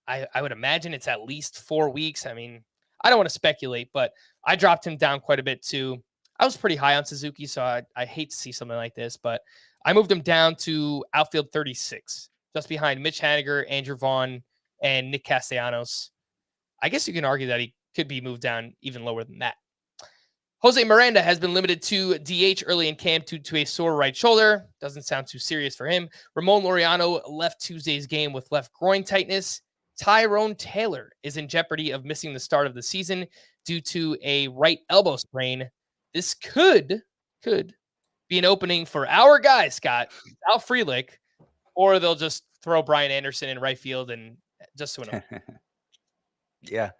I would imagine it's at least 4 weeks. I mean, I don't want to speculate, but I dropped him down quite a bit too. I was pretty high on Suzuki, so I hate to see something like this, but I moved him down to outfield 36, just behind Mitch Haniger, Andrew Vaughn, and Nick Castellanos. I guess you can argue that he could be moved down even lower than that. Jose Miranda has been limited to DH early in camp due to a sore right shoulder. Doesn't sound too serious for him. Ramon Laureano left Tuesday's game with left groin tightness. Tyrone Taylor is in jeopardy of missing the start of the season due to a right elbow sprain. This could be an opening for our guy, Scott, Al Frelick, or they'll just throw Brian Anderson in right field and just to an opening. Yeah.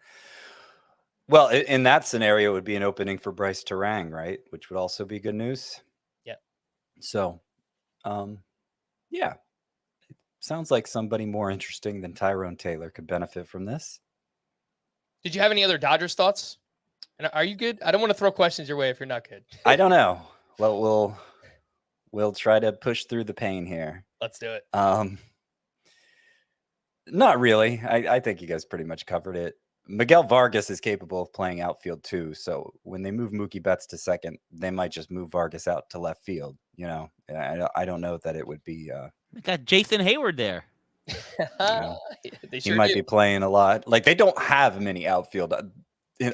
Well, in that scenario, it would be an opening for Bryce Terang, right? Which would also be good news. Yeah. So, yeah. It sounds like somebody more interesting than Tyrone Taylor could benefit from this. Did you have any other Dodgers thoughts? And are you good? I don't want to throw questions your way if you're not good. I don't know. Well, we'll try to push through the pain here. Let's do it. Not really. I think you guys pretty much covered it. Miguel Vargas is capable of playing outfield too. So when they move Mookie Betts to second, they might just move Vargas out to left field. You know, I don't know that it would be. They got Jason Hayward there. He might be playing a lot. Like, they don't have many outfield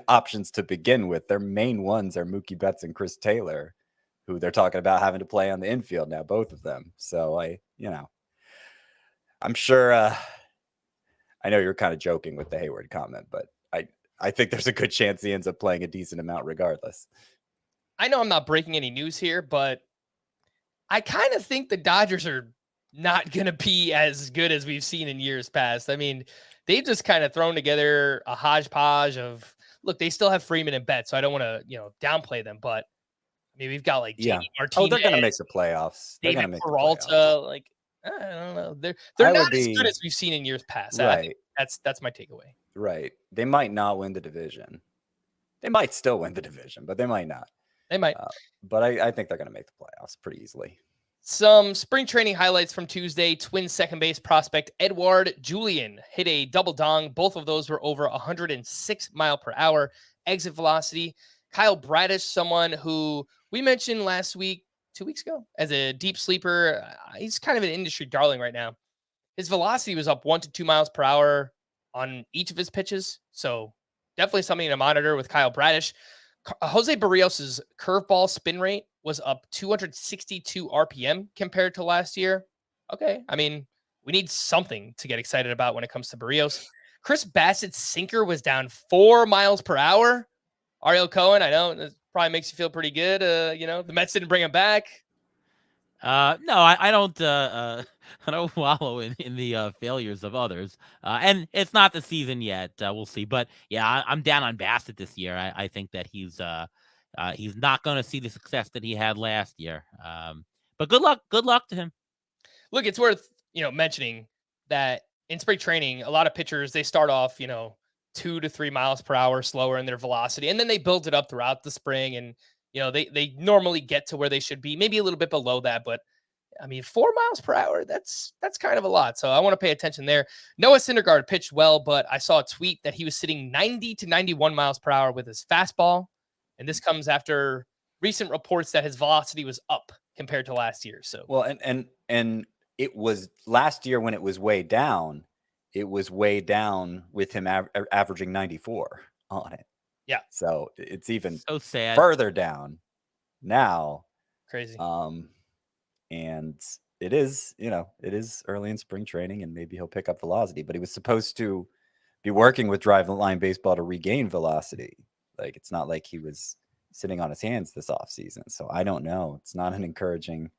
options to begin with. Their main ones are Mookie Betts and Chris Taylor, who they're talking about having to play on the infield now, both of them. So I'm sure. I know you're kind of joking with the Hayward comment, but I think there's a good chance he ends up playing a decent amount regardless. I know I'm not breaking any news here, but I kind of think the Dodgers are not going to be as good as we've seen in years past. I mean, they've just kind of thrown together a hodgepodge of, look, they still have Freeman and Betts, so I don't want to, downplay them, but I mean, we've got like J.D. Martinez. They're going to make the playoffs. They're going to make Peralta, the playoffs. like, I don't know. They're not as good as we've seen in years past. Right. I think that's my takeaway. Right. They might not win the division. They might still win the division, but they might not. They might. But I think they're going to make the playoffs pretty easily. Some spring training highlights from Tuesday. Twins second base prospect Edouard Julien hit a double dong. Both of those were over 106 mile per hour exit velocity. Kyle Bradish, someone who we mentioned last week, 2 weeks ago, as a deep sleeper. He's kind of an industry darling right now. His velocity was up 1 to 2 miles per hour on each of his pitches. So definitely something to monitor with Kyle Bradish. Jose Barrios' curveball spin rate was up 262 RPM compared to last year. Okay. I mean, we need something to get excited about when it comes to Barrios. Chris Bassett's sinker was down 4 miles per hour. Ariel Cohen, I know it probably makes you feel pretty good. The Mets didn't bring him back. No, I don't. I don't wallow in the failures of others. And it's not the season yet. We'll see. But yeah, I'm down on Bassett this year. I think that he's not going to see the success that he had last year. But good luck to him. Look, it's worth mentioning that in spring training, a lot of pitchers, they start off, 2 to 3 miles per hour slower in their velocity, and then they build it up throughout the spring. And, they normally get to where they should be, maybe a little bit below that. But I mean, 4 miles per hour, that's kind of a lot. So I want to pay attention there. Noah Syndergaard pitched well, but I saw a tweet that he was sitting 90 to 91 miles per hour with his fastball. And this comes after recent reports that his velocity was up compared to last year. So, well, and it was last year when it was way down. It was way down with him averaging 94 on it. Yeah. So it's even So sad. further down now. Crazy. And it is early in spring training, and maybe he'll pick up velocity, but he was supposed to be working with drive line baseball to regain velocity. Like, it's not like he was sitting on his hands this offseason. So I don't know. It's not an encouraging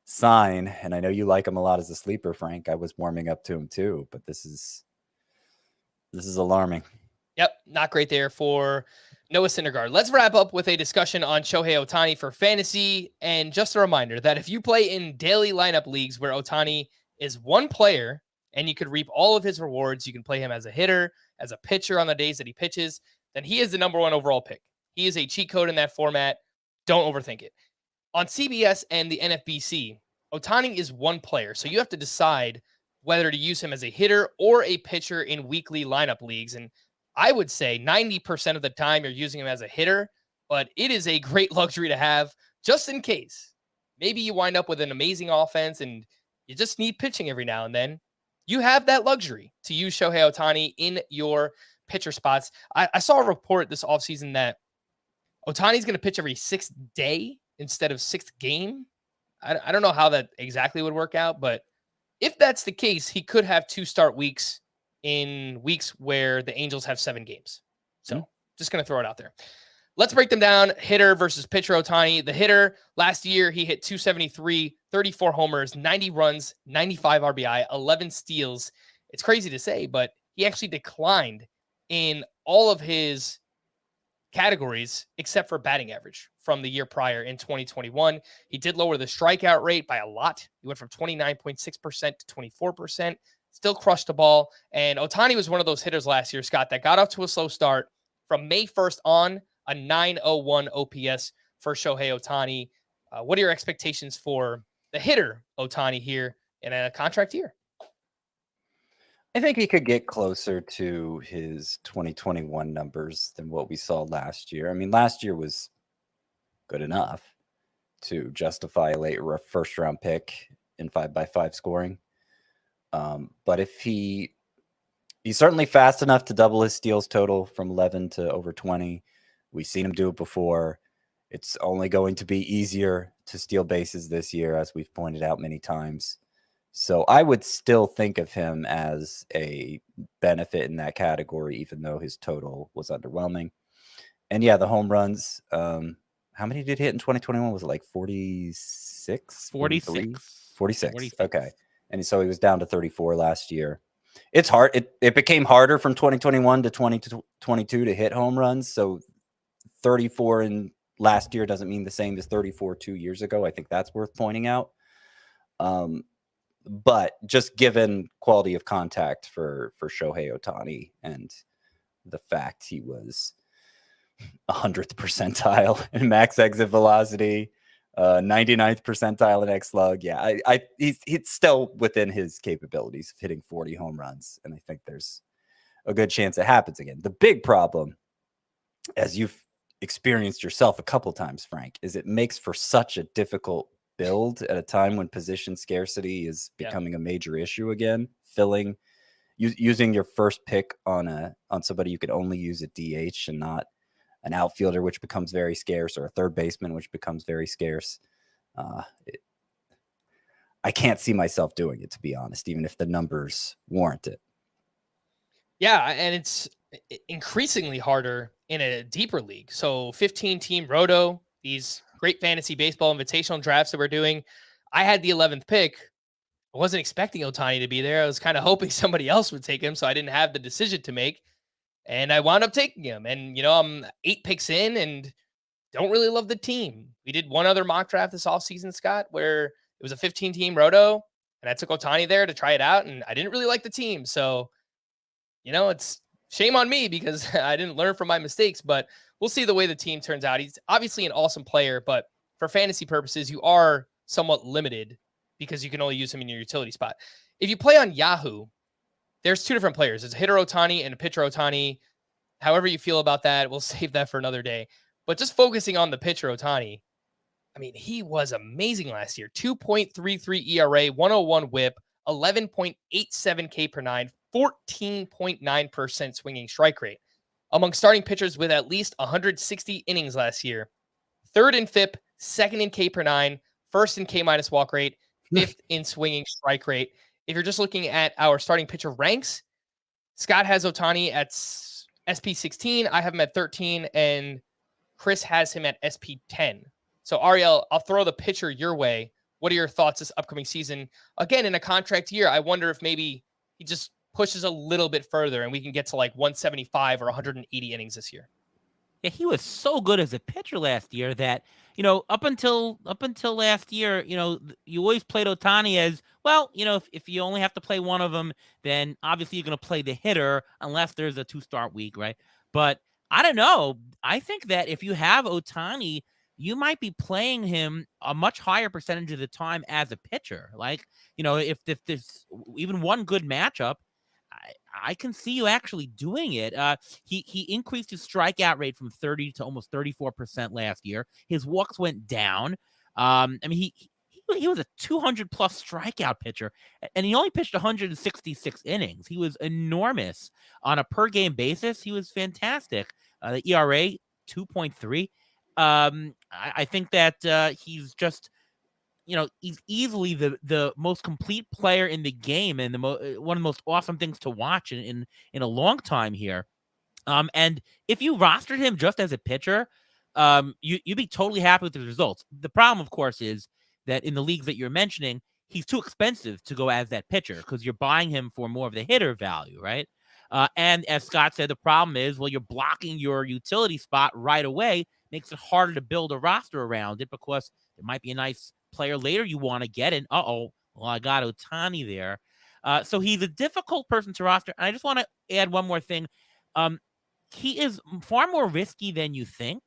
sign. And I know you like him a lot as a sleeper, Frank. I was warming up to him too, but this is alarming. Yep. Not great there for Noah Syndergaard. Let's wrap up with a discussion on Shohei Ohtani for fantasy. And just a reminder that if you play in daily lineup leagues where Ohtani is one player and you could reap all of his rewards, you can play him as a hitter, as a pitcher on the days that he pitches, then he is the number 1 overall pick. He is a cheat code in that format. Don't overthink it. On CBS and the NFBC, Ohtani is one player. So you have to decide whether to use him as a hitter or a pitcher in weekly lineup leagues. And I would say 90% of the time you're using him as a hitter, but it is a great luxury to have just in case. Maybe you wind up with an amazing offense and you just need pitching every now and then. You have that luxury to use Shohei Ohtani in your pitcher spots. I saw a report this offseason that Ohtani's going to pitch every 6th day instead of 6th game. I don't know how that exactly would work out, but if that's the case, he could have 2 start weeks in weeks where the Angels have 7 games. So just going to throw it out there. Let's break them down. Hitter versus pitcher Ohtani. The hitter, last year, he hit 273, 34 homers, 90 runs, 95 RBI, 11 steals. It's crazy to say, but he actually declined in all of his categories except for batting average from the year prior in 2021. He did lower the strikeout rate by a lot. He went from 29.6% to 24%. Still crushed the ball. And Ohtani was one of those hitters last year, Scott, that got off to a slow start. From May 1st on, a 901 OPS for Shohei Ohtani. What are your expectations for the hitter Ohtani here in a contract year? I think he could get closer to his 2021 numbers than what we saw last year. I mean, last year was good enough to justify a late first-round pick in 5x5 scoring. But if he's certainly fast enough to double his steals total from 11 to over 20. We've seen him do it before. It's only going to be easier to steal bases this year, as we've pointed out many times. So I would still think of him as a benefit in that category, even though his total was underwhelming. And yeah, the home runs, how many did he hit in 2021? Was it like 46? 46. Okay. And so he was down to 34 last year. It's hard. It became harder from 2021 to 2022 to hit home runs. So 34 in last year doesn't mean the same as 34 2 years ago. I think that's worth pointing out. But just given quality of contact for Shohei Ohtani and the fact he was 100th percentile in max exit velocity, 99th percentile in X slug. Yeah, he's still within his capabilities of hitting 40 home runs. And I think there's a good chance it happens again. The big problem, as you've experienced yourself a couple times, Frank, is it makes for such a difficult build at a time when position scarcity is becoming a major issue again. Using your first pick on somebody you could only use at DH and not an outfielder, which becomes very scarce, or a third baseman, which becomes very scarce. I can't see myself doing it, to be honest, even if the numbers warrant it. Yeah, and it's increasingly harder in a deeper league. So 15-team roto, these great fantasy baseball invitational drafts that we're doing. I had the 11th pick. I wasn't expecting Ohtani to be there. I was kind of hoping somebody else would take him, so I didn't have the decision to make. And I wound up taking him. And, I'm 8 picks in and don't really love the team. We did one other mock draft this offseason, Scott, where it was a 15-team roto. And I took Ohtani there to try it out, and I didn't really like the team. So, it's shame on me because I didn't learn from my mistakes, but we'll see the way the team turns out. He's obviously an awesome player, but for fantasy purposes, you are somewhat limited because you can only use him in your utility spot. If you play on Yahoo, there's two different players. There's a hitter Ohtani and a pitcher Ohtani. However you feel about that, we'll save that for another day. But just focusing on the pitcher Ohtani, I mean, he was amazing last year. 2.33 ERA, 101 whip, 11.87 K per nine, 14.9% swinging strike rate. Among starting pitchers with at least 160 innings last year, third in FIP, second in K per nine, first in K minus walk rate, fifth in swinging strike rate. If you're just looking at our starting pitcher ranks, Scott has Ohtani at SP 16. I have him at 13, and Chris has him at SP 10. So, Ariel, I'll throw the pitcher your way. What are your thoughts this upcoming season? Again, in a contract year, I wonder if maybe he just pushes a little bit further and we can get to like 175 or 180 innings this year. Yeah, he was so good as a pitcher last year that, up until last year, you always played Ohtani as, well, if you only have to play one of them, then obviously you're going to play the hitter unless there's a 2-start week, right? But I don't know. I think that if you have Ohtani, you might be playing him a much higher percentage of the time as a pitcher. Like, if there's even one good matchup, I can see you actually doing it. He increased his strikeout rate from 30 to almost 34% last year. His walks went down. He was a 200 plus strikeout pitcher, and he only pitched 166 innings. He was enormous on a per game basis. He was fantastic. The ERA 2.3. I think that he's just, he's easily the most complete player in the game and one of the most awesome things to watch in a long time here. And if you rostered him just as a pitcher, you'd be totally happy with the results. The problem, of course, is that in the leagues that you're mentioning, he's too expensive to go as that pitcher because you're buying him for more of the hitter value, right? And as Scott said, the problem is, well, you're blocking your utility spot right away. Makes it harder to build a roster around it because there might be a nice player later you want to get, and I got Ohtani there. So he's a difficult person to roster. And I just want to add one more thing. He is far more risky than you think.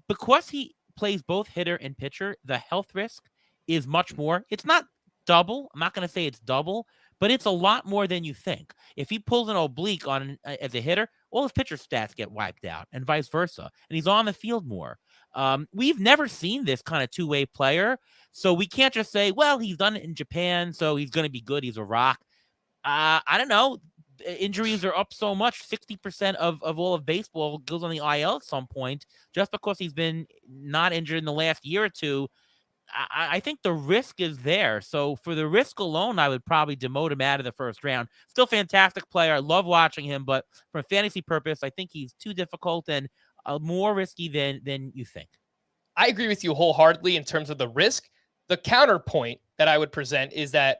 Because he plays both hitter and pitcher, the health risk is much more. It's not double. I'm not going to say it's double, but it's a lot more than you think. If he pulls an oblique on as a hitter, all his pitcher stats get wiped out and vice versa. And he's on the field more. We've never seen this kind of two-way player. So we can't just say, well, he's done it in Japan, so he's going to be good. He's a rock. I don't know. Injuries are up so much. 60% of all of baseball goes on the IL at some point just because he's been not injured in the last year or two. I think the risk is there. So for the risk alone, I would probably demote him out of the first round. Still fantastic player. I love watching him, but for a fantasy purpose, I think he's too difficult and more risky than you think. I agree with you wholeheartedly in terms of the risk. The counterpoint that I would present is that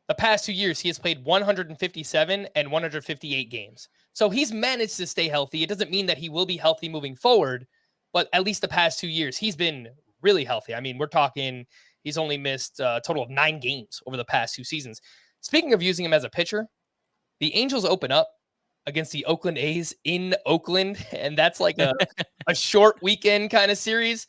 the past 2 years, he has played 157 and 158 games. So he's managed to stay healthy. It doesn't mean that he will be healthy moving forward, but at least the past 2 years, he's been really healthy. I mean, we're talking he's only missed a total of 9 games over the past 2 seasons. Speaking of using him as a pitcher, the Angels open up against the Oakland A's in Oakland, and that's like a short weekend kind of series.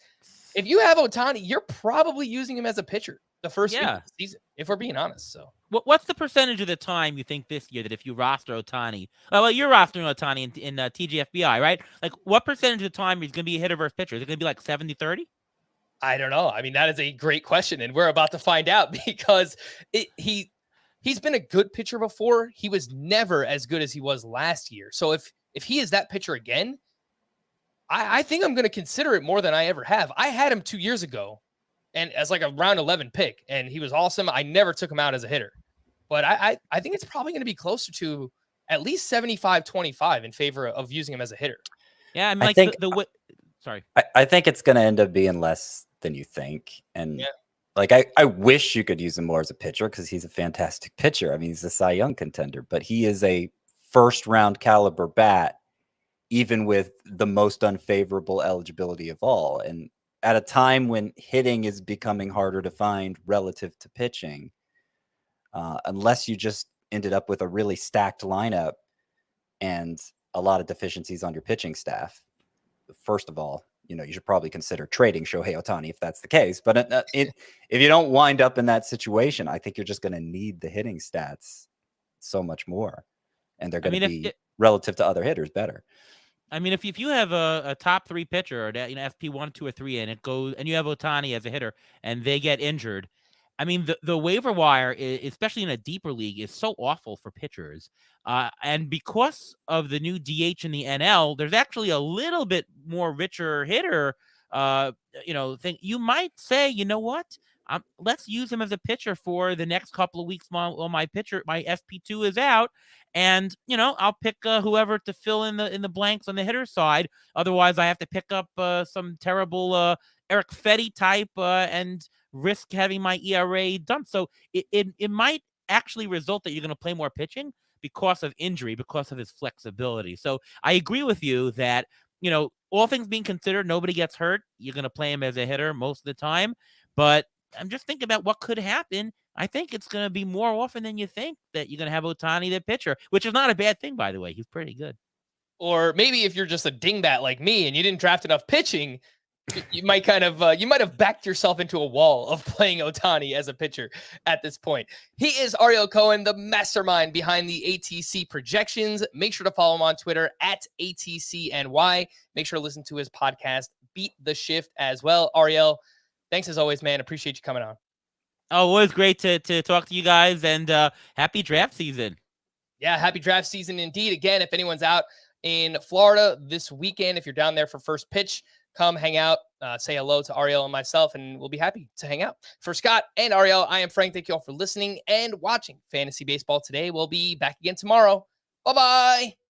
If you have Ohtani, you're probably using him as a pitcher the first week of the season, if we're being honest. So what's the percentage of the time you think this year that if you roster Ohtani, well, you're rostering Ohtani in TGFBI, right? Like what percentage of the time he's going to be a hitter versus pitcher? Is it going to be like 70-30? I don't know. I mean, that is a great question, and we're about to find out because he's been a good pitcher before. He was never as good as he was last year. So if he is that pitcher again, I think I'm going to consider it more than I ever have. I had him 2 years ago, and as like a round 11 pick, and he was awesome. I never took him out as a hitter, but I think it's probably going to be closer to at least 75-25 in favor of using him as a hitter. Yeah, I mean, I think sorry. I think it's going to end up being less than you think. And like, I wish you could use him more as a pitcher because he's a fantastic pitcher. I mean, he's a Cy Young contender, but he is a first round caliber bat, even with the most unfavorable eligibility of all. And at a time when hitting is becoming harder to find relative to pitching, unless you just ended up with a really stacked lineup and a lot of deficiencies on your pitching staff. First of all, you should probably consider trading Shohei Ohtani if that's the case. But if you don't wind up in that situation, I think you're just going to need the hitting stats so much more. And they're going to be, relative to other hitters, better. I mean, if you have a top 3 pitcher, or FP 1, 2, or 3, and you have Ohtani as a hitter, and they get injured, I mean, the waiver wire, especially in a deeper league, is so awful for pitchers. And because of the new DH in the NL, there's actually a little bit more richer hitter. Thing you might say, you know what? Let's use him as a pitcher for the next couple of weeks while my FP2 is out, and I'll pick whoever to fill in the blanks on the hitter side. Otherwise, I have to pick up some terrible Eric Fetty type and risk having my ERA dumped. So it might actually result that you're going to play more pitching because of injury, because of his flexibility. So I agree with you that all things being considered, nobody gets hurt. You're going to play him as a hitter most of the time, but I'm just thinking about what could happen. I think it's going to be more often than you think that you're going to have Ohtani the pitcher, which is not a bad thing, by the way. He's pretty good. Or maybe if you're just a dingbat like me and you didn't draft enough pitching, you might have backed yourself into a wall of playing Ohtani as a pitcher at this point. He is Ariel Cohen, the mastermind behind the ATC projections. Make sure to follow him on Twitter at ATCNY. Make sure to listen to his podcast, Beat the Shift, as well. Ariel, thanks as always, man. Appreciate you coming on. Oh, it was great to talk to you guys, and happy draft season. Yeah, happy draft season indeed. Again, if anyone's out in Florida this weekend, if you're down there for first pitch, come hang out, say hello to Ariel and myself, and we'll be happy to hang out. For Scott and Ariel, I am Frank. Thank you all for listening and watching Fantasy Baseball today. We'll be back again tomorrow. Bye-bye.